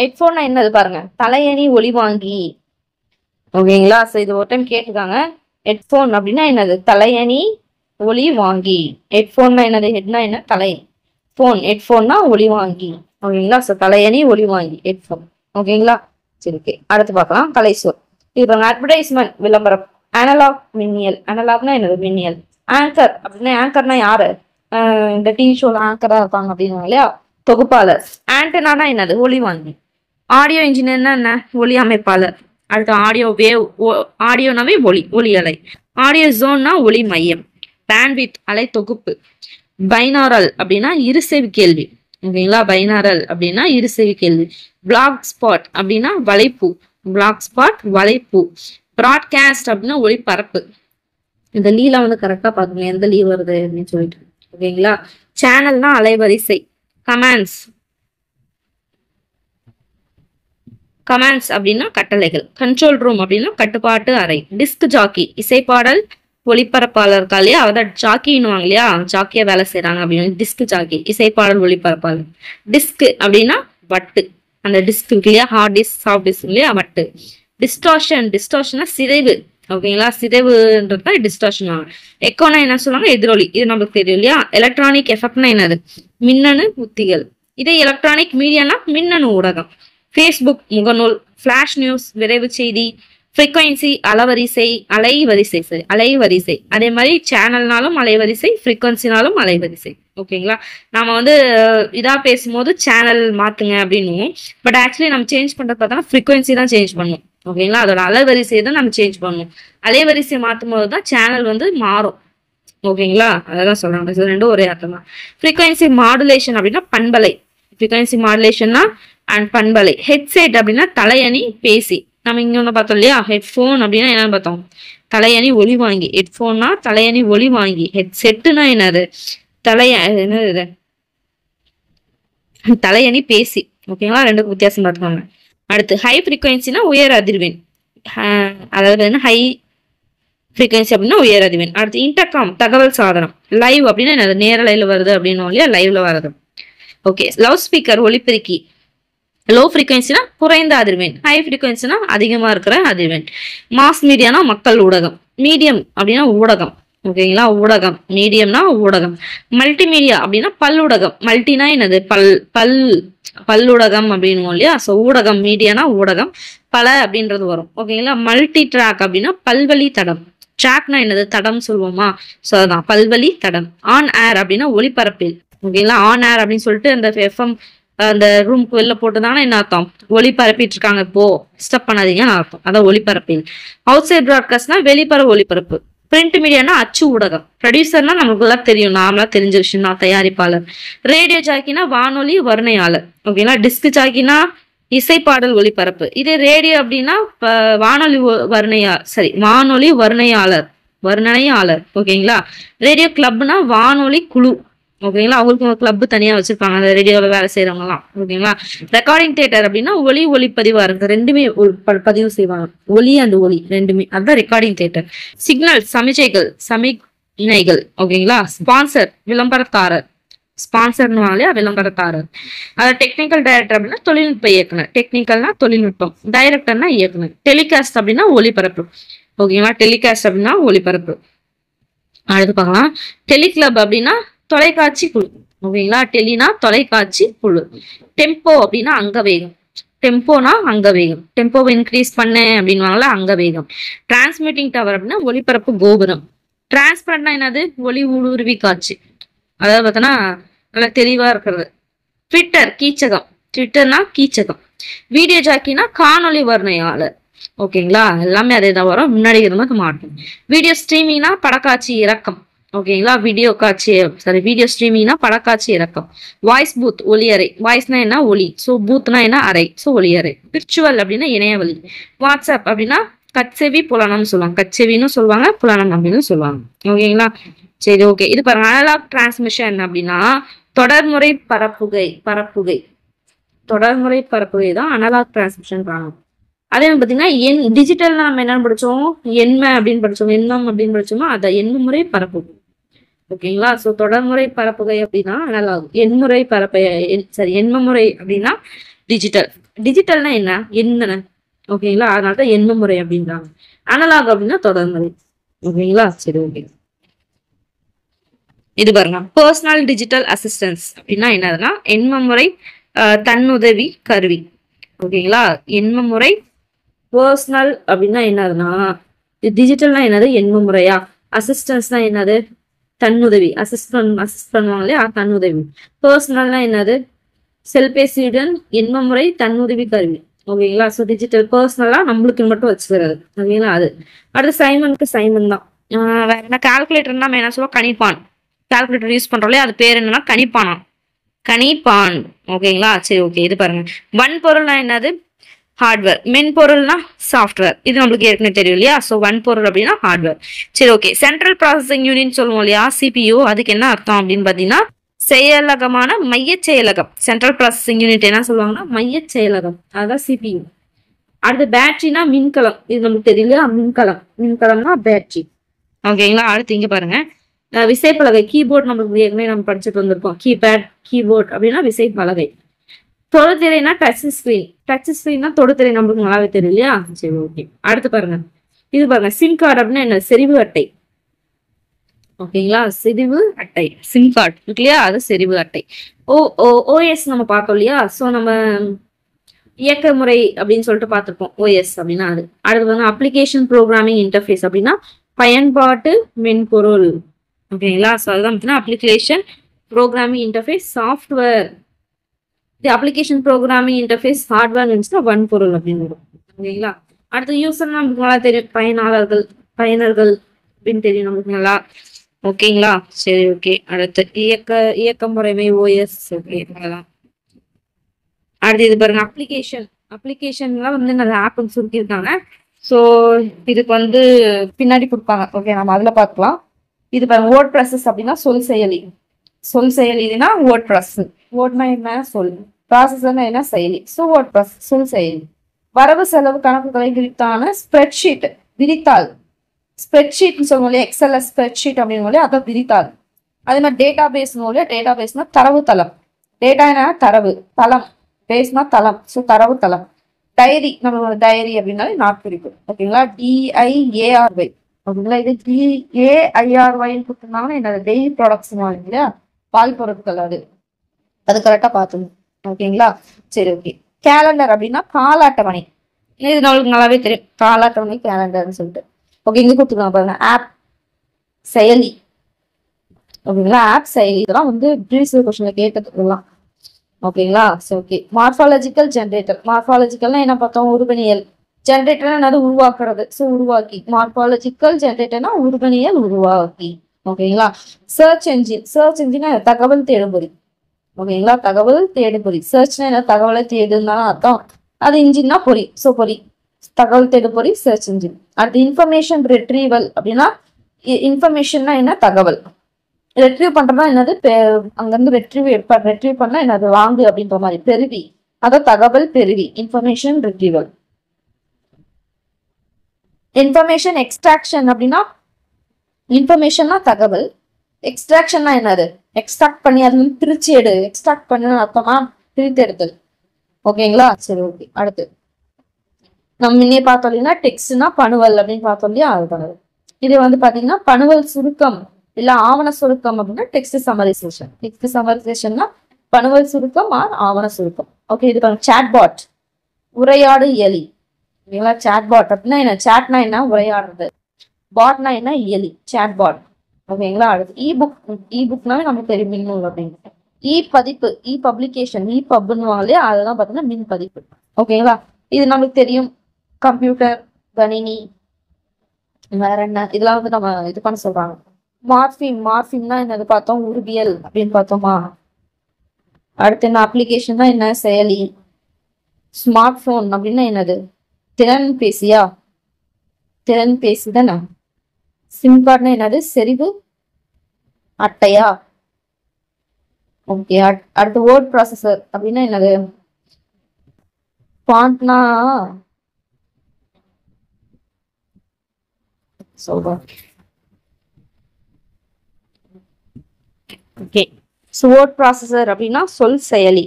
ஹெட்போன்னா என்னது பாருங்க தலையணி ஒளிவாங்கி. ஓகேங்களா. ஸோ இது ஒரு டைம் கேட்டிருக்காங்க. ஹெட்போன் அப்படின்னா என்னது தலையணி ஒளி வாங்கி. ஹெட்போன்னா என்னது, ஹெட்னா என்ன தலை, போன் ஹெட்போன்னா ஒளி வாங்கி. ஓகேங்களா. ஸோ தலையணி ஒளி வாங்கி ஹெட்போன். ஓகேங்களா. சரி, ஓகே. அடுத்து பார்க்கலாம் கலைசொல். இது அட்வர்டைஸ்மெண்ட் விளம்பரம். அனலாக் மின்னியல். அனலாக்னா என்னது மின்னியல். ஆங்கர் அப்படின்னா ஆங்கர்னா யாரு, இந்த டிவி ஷோல ஆங்கரா இருப்பாங்க அப்படின்னா இல்லையா தொகுப்பாளர். ஆண்டனானா என்னது ஒளி வாங்கி. ஆடியோ இன்ஜினியர்னா என்ன ஒளி அமைப்பாளர். அடுத்து ஆடியோ வேவ், ஆடியோனாவே ஒளி அலை. ஆடியோ ஜோன்னா ஒளி மையம். பேண்ட்வித் அலை தொகுப்பு. பைனாரல் அப்படின்னா இருசெவி கேள்வி. ஓகேங்களா. பைனாரல் அப்படின்னா இருசெவி கேள்வி. பிளாக் ஸ்பாட் அப்படின்னா வலைப்பூ. பிளாக் ஸ்பாட் வலைப்பூ. பிராட்காஸ்ட் அப்படின்னா ஒளிபரப்பு. இந்த லீலாம் வந்து கரெக்டா பாத்துங்க எந்த லீ வருது அப்படின்னு சொல்லிட்டு. ஓகேங்களா. சேனல்னா அலைவரிசை. கமாண்ட்ஸ் அப்படின்னா கட்டளைகள். கண்ட்ரோல் ரூம் அப்படின்னா கட்டுப்பாட்டு அறை. டிஸ்க் ஜாக்கி இசைப்பாடல் ஒளிபரப்பாளர் இருக்கா இல்லையா, அதான் ஜாக்கின்னுவாங்க இல்லையா, ஜாக்கியா வேலை செய்யறாங்க அப்படின்னு. டிஸ்க் ஜாக்கி, இசைப்பாடல் ஒளிபரப்பாளர். டிஸ்க் அப்படின்னா வட்டு, அந்த டிஸ்க் இருக்கு இல்லையா, ஹார்ட் டிஸ்க் சாஃப்ட் டிஸ்க் இல்லையா, வட்டு. டிஸ்டார்ஷன்னா சிதைவு. ஓகேங்களா, சிதைவுன்றத டிஸ்டார்ஷன் ஆகும். எக்கோனா என்ன சொல்லுவாங்க, எதிரொலி. இது நமக்கு தெரியும் இல்லையா. எலக்ட்ரானிக் எஃபெக்ட்னா என்னது, மின்னணு உத்திகள். இதே எலக்ட்ரானிக் மீடியானா மின்னணு ஊடகம். ஃபேஸ்புக் முகநூல், ஃபிளாஷ் நியூஸ் விரைவு செய்தி, ஃப்ரீக்வன்சி அலைவரிசை. அதே மாதிரி சேனல்னாலும் அலைவரிசை, ஃப்ரீக்வன்சினாலும் அலைவரிசை. ஓகேங்களா, நாம வந்து இதா பேசும்போது சேனல் மாத்துங்க அப்படின்னு, பட் ஆக்சுவலி நம்ம சேஞ்ச் பண்றது பார்த்தா ஃப்ரீக்வன்சி தான் சேஞ்ச் பண்ணும். ஓகேங்களா, அதோட அலைவரிசையை தான் நம்ம சேஞ்ச் பண்ணும். அலைவரிசை மாற்றும் போது தான் சேனல் வந்து மாறும். ஓகேங்களா, அதான் சொல்றாங்க. இது ரெண்டும் ஒரே அர்த்தம் தான். ஃப்ரீக்வன்சி மாடுலேஷன் அப்படின்னா பண்பலை. ஃப்ரீக்வன்சி மாடுலேஷன்னா அண்ட் பண்பலை. ஹெட்செட் அப்படின்னா தலையணி பேசி. நம்ம இங்க ஒண்ணு பார்த்தோம் இல்லையா, ஹெட்ஃபோன் அப்படின்னா என்னன்னு பார்த்தோம், தலையணி ஒலி வாங்கி. ஹெட்ஃபோன்னா தலையணி ஒலி வாங்கி. ஹெட்செட்டுனா என்னது, என்னது, தலையணி பேசி. ஓகேங்களா, ரெண்டுக்கும் வித்தியாசம் பார்த்துக்கோங்க. அடுத்து ஹை ஃப்ரீக்வன்சினா உயர் அதிர்வெண், அதாவது ஹை ஃப்ரீக்வன்சி அப்படின்னா உயர் அதிர்வெண். அடுத்து இன்டர்காம் தகவல் சாதனம். லைவ் அப்படின்னா என்னது, நேரலையில் வருது அப்படின்னு இல்லையா, லைவ்ல வருது. ஓகே, லவுட் ஸ்பீக்கர் ஒலிபெருக்கி. லோ ஃப்ரீக்வன்சினா குறைந்த அதிர்வெண், ஹை ஃப்ரீக்வன்சினா அதிகமா இருக்கிற அதிர்வெண். மாஸ் மீடியானா மக்கள் ஊடகம். மீடியம் அப்படின்னா ஊடகம். ஓகேங்களா, ஊடகம். மீடியம்னா ஊடகம். மல்டிமீடியா அப்படின்னா பல்லூடகம். மல்டினா என்னது, பல்லூடகம் அப்படின்னு இல்லையா. ஸோ ஊடகம், மீடியானா ஊடகம், பல அப்படின்றது வரும். ஓகேங்களா, மல்டி ட்ராக் அப்படின்னா பல்வழி தடம். ட்ராக்னா என்னது, தடம் சொல்லுவோமா, ஸோ அதான் பல்வழி தடம். ஆன் ஏர் அப்படின்னா ஒளிபரப்பில். ஓகேங்களா, ஆன் ஏர் அப்படின்னு சொல்லிட்டு அந்த எஃப்எம் அந்த ரூமுக்கு வெளில போட்டுதாங்கன்னா என்ன அர்த்தம், ஒளிபரப்பிட்டு இருக்காங்க, இப்போ டிஸ்டர்ப் பண்ணாதீங்கன்னு அர்த்தம். அதான் ஒளிபரப்பில். அவுட் சைட் ப்ராட்காஸ்ட்னா வெளிப்புற ஒளிபரப்பு. பிரிண்ட் மீடியானா அச்சு ஊடகம். ப்ரொடியூசர்னா நமக்கு எல்லாம் தெரியும், நாமளா தெரிஞ்ச விஷயம் தான், தயாரிப்பாளர். ரேடியோ ஜாக்கினா வானொலி வர்ணையாளர். ஓகேங்களா, டிஸ்க் ஜாக்கினா இசைப்பாடல் ஒளிபரப்பு. இதே ரேடியோ அப்படின்னா வானொலி வர்ணையாளர். ஓகேங்களா, ரேடியோ கிளப்னா வானொலி குழு. ஓகேங்களா, அவங்களுக்கு ஒரு கிளப் தனியா வச்சிருப்பாங்க, அந்த ரேடியோவில் வேலை செய்யறவங்க எல்லாம். ஓகேங்களா, ரெக்கார்டிங் தியேட்டர் அப்படின்னா ஒளிப்பதிவா இருக்கு, ரெண்டுமே பதிவு செய்வாங்க, ஒலி அண்ட் ஒலி ரெண்டுமே, அதுதான் ரெக்கார்டிங் தியேட்டர். சிக்னல் சமிக்ஞைகள். ஓகேங்களா, ஸ்பான்சர் விளம்பரதாரர். ஸ்பான்சர்னாலே விளம்பரதாரர். அதாவது டெக்னிக்கல் டைரக்டர் அப்படின்னா தொழில்நுட்ப இயக்குனர். டெக்னிக்கல்னா தொழில்நுட்பம், டைரக்டர்னா இயக்குனர். டெலிகாஸ்ட் அப்படின்னா ஒளிபரப்பு. ஓகேங்களா, டெலிகாஸ்ட் அப்படின்னா ஒளிபரப்பு. அடுத்து பார்க்கலாம், டெலிகிளப் அப்படின்னா தொலைக்காட்சி குழு. ஓகேங்களா, டெலினா தொலைக்காட்சி குழு. டெம்போ அப்படின்னா அங்கவேகம். டெம்போனா அங்கவேகம். டெம்போவை இன்க்ரீஸ் பண்ண அப்படின்வாங்களா, அங்கவேகம். டிரான்ஸ்மிட்டிங் டவர் அப்படின்னா ஒளிபரப்பு கோபுரம். டிரான்ஸ்பரண்ட்னா என்னது, ஒளி ஊடுருவி காட்சி, அதாவது பார்த்தோன்னா நல்லா தெளிவா இருக்கிறது. ட்விட்டர் கீச்சகம். ட்விட்டர்னா கீச்சகம். வீடியோ ஜாக்கினா காணொலி வர்ணையாளர். ஓகேங்களா, எல்லாமே அதே தான் வரும், முன்னாடி இருந்தது மாட்டோம். வீடியோ ஸ்ட்ரீமிங்னா படக்காட்சி இறக்கம். ஓகேங்களா, வீடியோ ஸ்ட்ரீமிங்னா படக்காட்சி இறக்கம். Voice booth ஒலியறை. வாய்ஸ்னா என்ன, ஒலி. ஸோ பூத்னா என்ன, அறை. ஸோ ஒலியறை. விர்ச்சுவல் அப்படின்னா இணையவழி. வாட்ஸ்அப் அப்படின்னா கட்செவி புலனம்னு சொல்லுவாங்க. கட்செவின்னு சொல்லுவாங்க, புலனம் அப்படின்னு சொல்லுவாங்க. ஓகேங்களா, சரி ஓகே. இது பாருங்க, அனலாக் டிரான்ஸ்மிஷன் அப்படின்னா தொடர்முறை பரப்புகை தான் அனலாக் டிரான்ஸ்மிஷன். அதே மாதிரி பாத்தீங்கன்னா டிஜிட்டல்னா நம்ம என்ன படிச்சோம், எண்மம் அப்படின்னு படிச்சோம், எண்ணம் அப்படின்னு படிச்சோமா, அதை எண்முறை பரப்புகை. ஓகேங்களா, சோ தொடர்முறை பரப்புகை அப்படின்னா அனலாக். எண்மமுறை அப்படின்னா டிஜிட்டல்னா என்ன, எண்ணன. ஓகேங்களா, அதனாலதான் எண்மமுறை அப்படின்றாங்க. அனலாக் அப்படின்னா தொடர்முறை. ஓகேங்களா, சரி ஓகே. இது பாருங்க, பர்சனல் டிஜிட்டல் அசிஸ்டன்ஸ் அப்படின்னா என்னதுன்னா எண்மமுறை தன்னுதவி கருவி. ஓகேங்களா, எண்மமுறை பர்சனல் அப்படின்னா என்னதுன்னா டிஜிட்டல்னா என்னது, எண்மமுறையா. அசிஸ்டன்ஸ்னா என்னது, தன்னுதவி. அசிஸ்ட் பண்ணுவாங்க இல்லையா, தன்னுதவி. பர்சனல்னா என்னது, செல்பேசியுடன் எண்மமுறை தன்னுதவி கருவி. ஓகேங்களா, ஸோ டிஜிட்டல். பர்சனலா நம்மளுக்கு மட்டும் வச்சுக்கிறது. ஓகேங்களா, அது. அடுத்து சைமன் தான். வேற என்ன, கால்குலேட்டர்னா நம்ம என்ன சொல்லுவோம், கணிப்பான். கால்குலேட்டர் யூஸ் பண்றோம்ல, அது பேர் என்னன்னா கணிப்பான். ஓகேங்களா, சரி ஓகே. இது பாருங்க, வன்பொருள்னா என்னது, ஹார்ட்வேர். மென்பொருள்னா சாஃப்ட்வேர். இது நம்மளுக்கு ஏற்கனவே தெரியும் இல்லையா. ஸோ வன்பொருள் அப்படின்னா ஹார்ட்வேர். சரி ஓகே. சென்ட்ரல் ப்ராசஸிங் யூனிட் சொல்லுவோம் இல்லையா, CPU. அதுக்கு என்ன அர்த்தம் அப்படின்னு பாத்தீங்கன்னா செயலகமான மைய செயலகம். சென்ட்ரல் ப்ராசஸிங் யூனிட் என்ன சொல்லுவாங்கன்னா மைய செயலகம், அதுதான் CPU. அடுத்து பேட்டரினா மின்கலம். இது நமக்கு தெரியலையா, மின்கலம்னா பேட்டரி. ஓகேங்களா. அடுத்து இங்க பாருங்க, விசைப்பலகை கீபோர்ட் நம்மளுக்கு ஏற்கனவே நம்ம படிச்சுட்டு வந்திருக்கோம். கீபேட் கீபோர்ட் அப்படின்னா விசைப்பலகை. தொடுதிரைனா டச் ஸ்கிரீன். டச் ஸ்கிரீன்னா தொடுதிரை நம்மளுக்கு நல்லாவே தெரியும் இல்லையா. சரி ஓகே. அடுத்து பாருங்க, இது பாருங்க சிம் கார்டு அப்படின்னா என்ன, செறிவு அட்டை. ஓகேங்களா, செறிவு அட்டை சிம் கார்டு இருக்கு இல்லையா, அது செறிவு அட்டை. ஓஎஸ் நம்ம பார்த்தோம் இல்லையா. ஸோ நம்ம இயக்க முறை அப்படின்னு சொல்லிட்டு பார்த்துருப்போம். ஓஎஸ் அப்படின்னா அது. அடுத்து வந்து அப்ளிகேஷன் ப்ரோக்ராமிங் இன்டர்ஃபேஸ் அப்படின்னா பயன்பாட்டு மென்பொருள். ஓகேங்களா. ஸோ அதுதான் பார்த்தீங்கன்னா அப்ளிகேஷன் ப்ரோக்ராமிங் இன்டர்ஃபேஸ் சாஃப்ட்வேர். இது அப்ளிகேஷன் ப்ரோக்ராமிங் இன்டர்ஃபேஸ் ஹார்ட்வேர் இருந்துச்சுன்னா வன்பொருள் அப்படின்னு வரும். ஓகேங்களா. அடுத்து யூசர் நமக்கு நல்லா தெரியும், பயனாளர்கள் பயனர்கள் அப்படின்னு தெரியும் நமக்கு நல்லா. ஓகேங்களா. சரி ஓகே. அடுத்து இயக்க முறைமை ஓஎஸ். ஓகே அவ்வளோதான். அடுத்து இது பாருங்க அப்ளிகேஷன்லாம் வந்து நிறைய ஆப்னு சுருக்கியிருக்காங்க. ஸோ இதுக்கு வந்து பின்னாடி கொடுப்பாங்க. ஓகே நம்ம அதில் பார்க்கலாம். இது பாருங்க வேர்ட் ப்ரெஸஸ் அப்படின்னா சொல் செயலி. சொல் செயலினா வேர்ட் ப்ரெஸ். வேர்ட்னா என்ன, சொல். ப்ராசஸ்னா என்ன, செயலி. ஸோ வேர்ட் ப்ரெஸ் சொல் செயலி. வரவு செலவு கணக்குகளை விரித்தான ஸ்ப்ரெட்ஷீட், விரித்தாள். ஸ்ப்ரெட்ஷீட்னு சொல்லுவோம், எக்ஸல்ல ஸ்ப்ரெட்ஷீட் அப்படின்னு அதான் விரித்தாள். அதே மாதிரி டேட்டா பேஸ்னா தரவு தளம். டேட்டா என்ன, தரவு. தளம், பேஸ்னா தளம். ஸோ தரவு தளம். டைரி, நம்ம டைரி அப்படின்னாலே நாட்குறிப்பு. ஓகேங்களா. DIARY. ஓகேங்களா. இது DAIRY கொடுத்துருந்தாங்கன்னா என்னது, டெய்லி ப்ராடக்ட்ஸ் இல்லையா, பால் பொருட்கள். அது கரெக்டா பார்த்துங்க. ஓகேங்களா. சரி ஓகே. கேலண்டர் அப்படின்னா கால அட்டவணை. இது நம்மளுக்கு நல்லாவே தெரியும், கால அட்டவணை கேலண்டர்னு சொல்லிட்டு. ஓகே இங்க கொடுத்துருக்காங்க பாருங்க, ஆப் செயலி. ஓகேங்களா. ஆப் செயலி இதெல்லாம் வந்து ப்ரீவியஸ் கொஸ்டின்ல கேட்டதுலாம். ஓகேங்களா. சரி ஓகே. Morphological generator. மார்ஃபாலஜிக்கல்னா என்ன பார்த்தோம், உருவனியல். ஜென்ரேட்டர் என்னது, உருவாக்குறது. ஸோ உருவாக்கி. மார்ஃபாலஜிக்கல் ஜென்ரேட்டர்னா உருவனியல் உருவாக்கி. ஓகேங்களா. Search engine. சர்ச் என்ஜின் தகவல் தேடுபொறி. ஓகேங்களா. தகவல் தேடுபொறி. சர்ச்னா என்ன, தகவலை தேடுனாலும் அர்த்தம். அது இன்ஜின்னா பொறி. ஸோ பொறி, தகவல் தேடுபொறி சர்ச் இன்ஜின். அடுத்து இன்ஃபர்மேஷன் ரெட்ரீவல் அப்படின்னா இன்ஃபர்மேஷன்னா என்ன, தகவல். ரெட்ரீவ் பண்றதா என்னது, அங்கிருந்து ரெட்ரீவ் பண்ணா என்னது, வாங்கு அப்படின்ற மாதிரி. பெருவி, அதான் தகவல் பெருவி. Information retrieval. இன்ஃபர்மேஷன் எக்ஸ்ட்ராக்ஷன் அப்படின்னா இன்ஃபர்மேஷன்னா தகவல், எக்ஸ்ட்ராக்ஷன்னா என்னது, எக்ஸ்ட்ராக்ட் பண்ணி அது பிரிச்சு எடு. எக்ஸ்ட்ராக்ட் பண்ண அர்த்தமா பிரித்து எடுத்தல். ஓகேங்களா. சரி ஓகே. அடுத்து நம்ம முன்னே பார்த்தோம் இல்லைன்னா டெக்ஸ்ட்னா பணுவல் அப்படின்னு பார்த்தோம் இல்லையா, அது பண்ணுது. இது வந்து பாத்தீங்கன்னா பணுவல் சுருக்கம் இல்ல ஆவண சுருக்கம் அப்படின்னா டெக்ஸ்ட் சம்மரைசேஷன். டெக்ஸ்ட் சம்மரைசேஷன்னா பணுவல் சுருக்கம் ஆவண சுருக்கம். ஓகே. இது பாருங்க சாட்பாட், உரையாடு இயலி. ஓகேங்களா. சாட்பாட் அப்படின்னா என்ன, சாட்னா என்ன, உரையாடுறது. பாட்னா என்ன, இயலி. சாட்பாட். ஓகேங்களா. அடுத்து இபுக்னாவே நமக்கு தெரியும், மின்னூல் அப்படின்னு. பதிப்பு, பப்ளிகேஷன், பப்னுவாங்க இல்லையா, அதெல்லாம் பாத்தீங்கன்னா மின் பதிப்பு. ஓகேங்களா. இது நமக்கு தெரியும், கம்ப்யூட்டர், கணினி. வேற என்ன, இதெல்லாம் வந்து நம்ம இது பண்ண சொல்றாங்க. மார்பிம்னா என்னது பார்த்தோம், உருவியல் அப்படின்னு பார்த்தோமா. அடுத்து என்ன, அப்ளிகேஷன் தான் என்ன, செயலி. ஸ்மார்ட் போன் அப்படின்னா என்னது, திறன் பேசியா, திறன் பேசி தானே. சிம் கார்டுனா என்னது, செறிவு அட்டையா. ஓகே. அடுத்து வேர்ட் ப்ராசஸர் அப்படின்னா என்னது, ஃபாண்ட்னா சொல்றேன். ஓகே. வேர்ட் ப்ராசஸர் அப்படின்னா சொல் செயலி.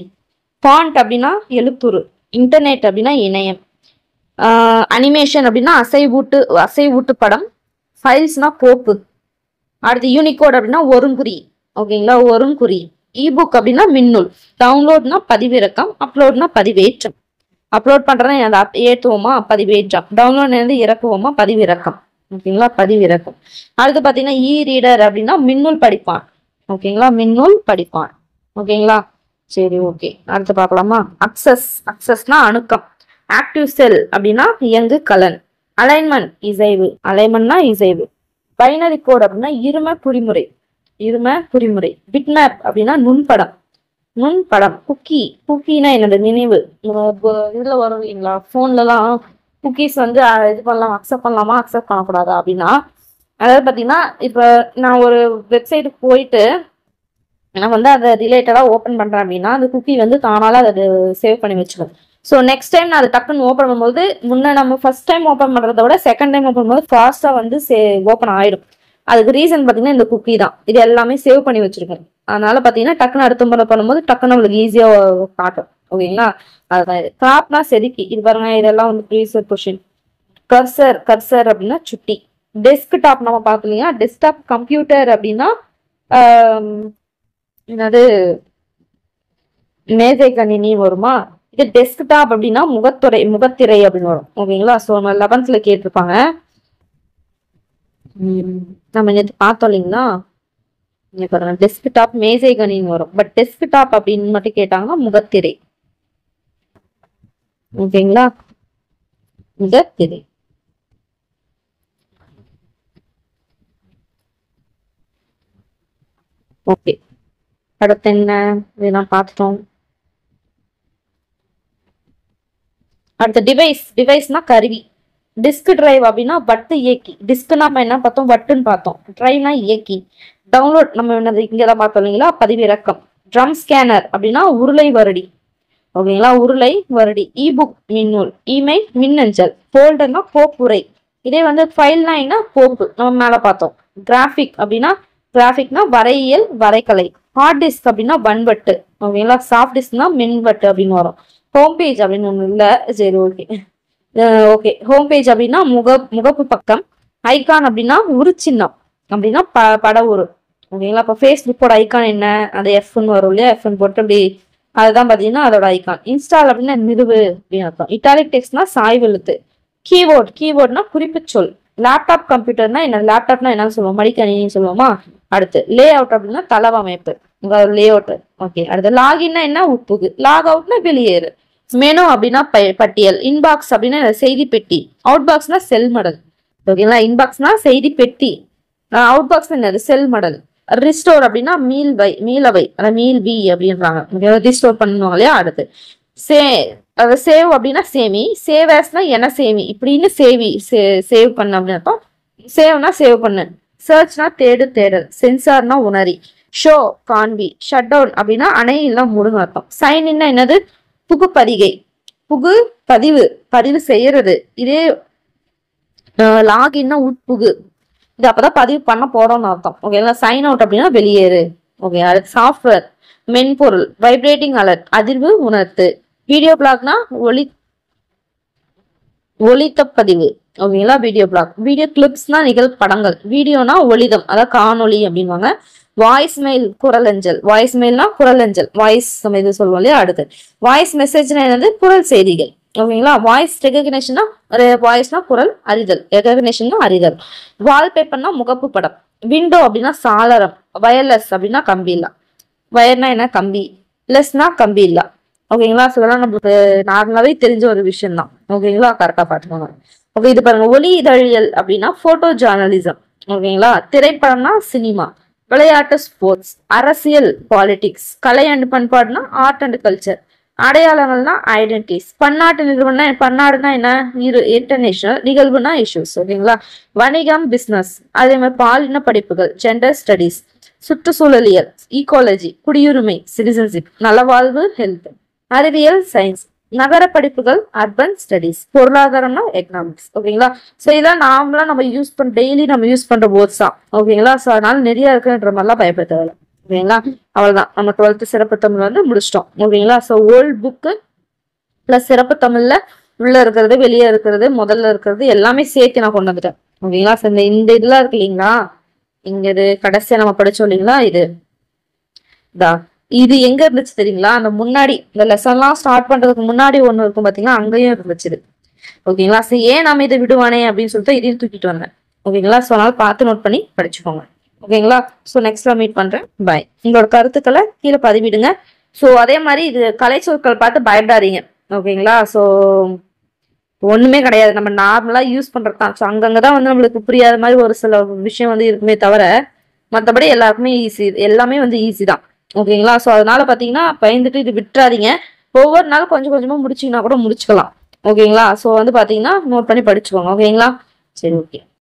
ஃபாண்ட் அப்படின்னா எழுத்துரு. இன்டர்நெட் அப்படின்னா இணையம். அனிமேஷன் அப்படின்னா அசைவூட்டு படம். ஃபைல்ஸ்னா கோப்பு. அடுத்து யூனிகோட் அப்படின்னா ஒருங்குறி. ஓகேங்களா, ஒருங்குறி. இபுக் அப்படின்னா மின்னூல். டவுன்லோட்னா பதிவிறக்கம். அப்லோட்னா பதிவேற்றம். அப்லோட் பண்றதா ஏற்றுவோமா, பதிவேற்றம். டவுன்லோட் இறக்குவோமா, பதிவிறக்கம். ஓகேங்களா, பதிவிறக்கம். அடுத்து பாத்தீங்கன்னா ரீடர் அப்படின்னா மின்னூல் படிப்பான். ஓகேங்களா, மின்னூல் படிப்பான். ஓகேங்களா. சரி ஓகே. அடுத்து பார்க்கலாமா. அக்சஸ்னா அணுக்கம். ஆக்டிவ் செல் அப்படின்னா இயங்கு கலன். அலைன்மெண்ட் இசைவு. அலைன்மெண்ட்னா இசைவு. பைனரி கோட் அப்படின்னா இரும குறிமுறை. பிட்மேப் அப்படின்னா நுண்படம். குக்கினா என்னது, நினைவு. இதுல வரும் இல்லைங்களா, போன்லலாம் குக்கீஸ் வந்து இது பண்ணலாம், அக்செப்ட் பண்ணலாமா, அக்செப்ட் பண்ணக்கூடாதா அப்படின்னா, அதாவது பாத்தீங்கன்னா இப்ப நான் ஒரு வெப்சைட்டுக்கு போயிட்டு நான் வந்து அதை ரிலேட்டடா ஓப்பன் பண்றேன் அப்படின்னா அந்த குக்கி வந்து தானால அதை சேவ் பண்ணி வச்சுக்கணும். ஸோ நெக்ஸ்ட் டைம் நான் அதை டக்குன்னு ஓப்பன் பண்ணும்போது நம்ம ஃபர்ஸ்ட் டைம் ஓப்பன் பண்றதை விட செகண்ட் டைம் ஓப்பன் பண்ணும்போது ஃபாஸ்டா வந்து ஓப்பன் ஆயிடும். அதுக்கு ரீசன் பாத்தீங்கன்னா இந்த குக்கி தான். இது எல்லாமே சேவ் பண்ணி வச்சிருக்கேன். அதனால பாத்தீங்கன்னா டக்குன்னு அடுத்த முறை பண்ணும்போது டக்குன்னு நம்மளுக்கு ஈஸியா காட்டும். ஓகேங்களா? அதுதான் கிராப்னா செதுக்கி. இது பாருங்க, இதெல்லாம் வந்து ப்ரீவியஸ் கொஸ்டின். கர்சர், கர்சர் அப்படின்னா சுட்டி. டெஸ்க்டாப் நம்ம பாக்கலையா? டெஸ்க்டாப் கம்ப்யூட்டர் அப்படின்னா என்னது மேதை கணினி வருமா? இது டெஸ்க்டாப் அப்படின்னா முகத்திரை அப்படின்னு வரும். ஓகேங்களா? ஸோ நம்ம 11th கேட்டிருப்பாங்க. நம்ம நேற்று பார்த்தோம் இல்லைங்களா? டெஸ்க்டாப் மேசை கணினி வரும். பட் டெஸ்க்டாப் அப்படின்னு மட்டும் கேட்டாங்கன்னா முகத்திரை. ஓகேங்களா? முகத்திரை. ஓகே, அடுத்து என்ன இதெல்லாம் பார்த்துட்டோம். அடுத்த டிவைஸ்னா கருவி. டிஸ்க் டிரைவ் அப்படின்னா வட்டு இயக்கி. டிஸ்க் நம்ம என்ன பார்த்தோம்? வட்டுன்னு பார்த்தோம். டிரைவ்னா இயக்கி. டவுன்லோட் நம்ம என்னது இங்கதான் பார்த்தோம் இல்லைங்களா? பதிவிறக்கம். ட்ரம் ஸ்கேனர் அப்படின்னா உருளை வருடி. ஓகேங்களா? உருளை வருடி. இபுக் மின்னூல். இமெயில் மின்னஞ்சல். ஃபோல்டர்னா கோப்புரை. இதே வந்து ஃபைல்னா என்ன? கோப்பு. நம்ம மேல பார்த்தோம். கிராஃபிக்னா வரையியல், வரைகலை. ஹார்ட் டிஸ்க் அப்படின்னா வன்வட்டு. ஓகேங்களா? சாஃப்ட் டிஸ்க்னா மின்வட்டு அப்படின்னு வரும். ஹோம் பேஜ் அப்படின்னு ஒண்ணு இல்ல. சரி, ஓகே. ஓகே, ஹோம் பேஜ் அப்படின்னா முகப்பு பக்கம். ஐகான் அப்படின்னா உருச்சின்னம் அப்படின்னா பட உரு. ஓகேங்களா? இப்போ ஃபேஸ்புக்கோட ஐகான் என்ன? அது எஃப்னு வரும் இல்லையா? எஃப்னு போட்டு அப்படி அதுதான் பாத்தீங்கன்னா அதோட ஐகான். இன்ஸ்டால் அப்படின்னா நிறுவு அப்படின்னு அர்த்தம். இட்டாலிக் டெக்ஸ்ட்னா சாய்வெழுத்து. கீபோர்ட்னா குறிப்பு சொல். லேப்டாப் கம்ப்யூட்டர்னா என்ன? லேப்டாப்னா என்னன்னு சொல்லுவோம்? மடிக்கணினின்னு சொல்லுவோமா? அடுத்து லே அவுட் அப்படின்னா தளவமைப்பு. Lay out. ஓகே, அடுத்து லாகின்னா என்ன? உட்புகு. லாக் அவுட்னா வெளியேறு. மெனு அப்படின்னா பட்டியல். இன்பாக்ஸ் அப்படின்னா செய்தி பெட்டி. அவுட் பாக்ஸ்னா செல் மடல். ஓகேங்களா? இன்பாக்ஸ்னா செய்தி பெட்டி. அவுட் பாக்ஸ் என்னது? செல் மடல். ரிஸ்டோர் அப்படின்னா மீளவை. மீள்வி அப்படின்றாங்க. ரிஸ்டோர் பண்ணுவாங்க இல்லையா? அடுத்து சேவ் அப்படின்னா சேமி. சேவஸ்னா என்ன சேமி இப்படின்னு சேவ் பண்ண அப்படின்னு அர்த்தம். சேவ்னா சேவ் பண்ணு. சர்ச்னா தேடல். சென்சார்னா உணரி. ஷோ காண்பி. ஷட் டவுன் அப்படின்னா அணை இல்ல மூடுன்னு அர்த்தம். சைன் இன்னா என்னது? புகுப்பதிகை. பதிவு செய்யறது. இதே லாகின்னா உட்புகு. இது அப்பதான் பதிவு பண்ண போறோம்னு அர்த்தம். ஓகே, சைன் அவுட் அப்படின்னா வெளியேறு. ஓகே, அடுத்து சாஃப்ட்வேர் மென்பொருள். வைப்ரேட்டிங் அலர்ட் அதிர்வு உணர்த்து. வீடியோ பிளாக்னா ஒளித்த பதிவு. ஓகேங்களா? Video blog. வீடியோ கிளிப்ஸ்னா நிகழ்படங்கள். வீடியோனா ஒளிதம், அதாவது காணொலி அப்படின்வாங்க. வாய்ஸ் மெயில் குரலஞ்சல். வாய்ஸ் மெயில்னா குரலஞ்சல். வாய்ஸ் நம்ம இது சொல்லுவோம் இல்லையா? அடுத்து வாய்ஸ் மெசேஜ்னா என்னது? குரல் செய்திகள். ஓகேங்களா? வாய்ஸ் ரெகக்னேஷன்னா வாய்ஸ்னா குரல் அறிதல். ரெகக்னேஷன்னா அறிதல். வால்பேப்பர்னா முகப்பு படம். விண்டோ அப்படின்னா சாளரம். வயர்லெஸ் அப்படின்னா கம்பி இல்ல. வயர்னா என்ன? கம்பி. லெஸ்னா கம்பி இல்ல. ஓகேங்களா? சொல்லலாம் நம்மளுக்கு நார்மலாவே தெரிஞ்ச ஒரு விஷயம் தான். ஓகேங்களா? கரெக்டா பாத்துக்கோங்க. ஓகே, இது பாருங்க. ஒலி இதழியல் அப்படின்னா போட்டோ ஜேர்னலிசம். ஓகேங்களா? திரைப்படம்னா சினிமா. விளையாட்டு ஸ்போர்ட்ஸ். அரசியல் பாலிடிக்ஸ். கலை அண்ட் பண்பாடுனா ஆர்ட் அண்ட் கல்ச்சர். அடையாளங்கள்னா ஐடென்டிட்டிஸ். பன்னாடுனா என்ன? இன்டர்நேஷனல். நிகழ்வுனா இஷ்யூஸ். ஓகேங்களா? வணிகம் பிசினஸ். அதே மாதிரி பாலின படிப்புகள் ஜெண்டர் ஸ்டடிஸ். சுற்றுச்சூழலியல் ஈகாலஜி. குடியுரிமை சிட்டிசன்ஷிப். நலவாழ்வு ஹெல்த். அறிவியல் சயின்ஸ். நகர படிப்புகள் அர்பன் ஸ்டடிஸ். பொருளாதாரம்னா எக்கனாமிக்ஸ். ஓகேங்களா? ஸோ இதெல்லாம் நார்மலா நம்ம டெய்லி நம்ம யூஸ் பண்ற வேர்ட்ஸ் தான். ஓகேங்களா? ஸோ அதனால நிறைய இருக்குன்ற மாதிரிலாம் பயப்பட தேவையில்ல. ஓகேங்களா? அவ்வளவுதான், நம்ம 12th சிறப்பு தமிழ் வந்து முடிச்சிட்டோம். ஓகேங்களா? ஸோ ஓல்ட் புக்கு பிளஸ் சிறப்பு தமிழ்ல உள்ள இருக்கிறது, வெளியே இருக்கிறது, முதல்ல இருக்கிறது எல்லாமே சேர்த்து நான் கொண்டு வந்துட்டேன். ஓகேங்களா? ஸோ இந்த இதெல்லாம் இருக்கு இல்லைங்களா? இங்க இது கடைசியா நம்ம படிச்சோம் இல்லைங்களா? இது எங்க இருந்துச்சு தெரியுங்களா? அந்த முன்னாடி இந்த லெசன்லாம் ஸ்டார்ட் பண்றதுக்கு முன்னாடி ஒண்ணு இருக்கும் பாத்தீங்களா? அங்கேயும் இருந்துச்சு. ஓகேங்களா? ஸோ ஏன் நாம இதை விடுவானே அப்படின்னு சொல்லிட்டு இதையும் தூக்கிட்டு வந்தேன். ஓகேங்களா? ஸோ அதனால பார்த்து நோட் பண்ணி படிச்சுக்கோங்க. ஓகேங்களா? ஸோ நெக்ஸ்ட்ல மீட் பண்றேன். பாய். உங்களோட கருத்துக்களை கீழே பதிவிடுங்க. ஸோ அதே மாதிரி இது கலை சொற்கள் பார்த்து பயப்படாதீங்க. ஓகேங்களா? ஸோ ஒண்ணுமே கிடையாது, நம்ம நார்மலா யூஸ் பண்றதுதான். ஸோ அங்கங்கதான் வந்து நம்மளுக்கு புரியாத மாதிரி ஒரு சில விஷயம் வந்து இருக்குமே தவிர மற்றபடி எல்லாருக்குமே ஈஸி. எல்லாமே வந்து ஈஸி தான். ஓகேங்களா? ஸோ அதனால பாத்தீங்கன்னா பயந்துட்டு இது விட்டுறாதீங்க. ஒவ்வொரு நாளும் கொஞ்சம் கொஞ்சமா முடிச்சீங்கன்னா கூட முடிச்சுக்கலாம். ஓகேங்களா? ஸோ வந்து பாத்தீங்கன்னா நோட் பண்ணி படிச்சுக்கோங்க. ஓகேங்களா? சரி, ஓகே.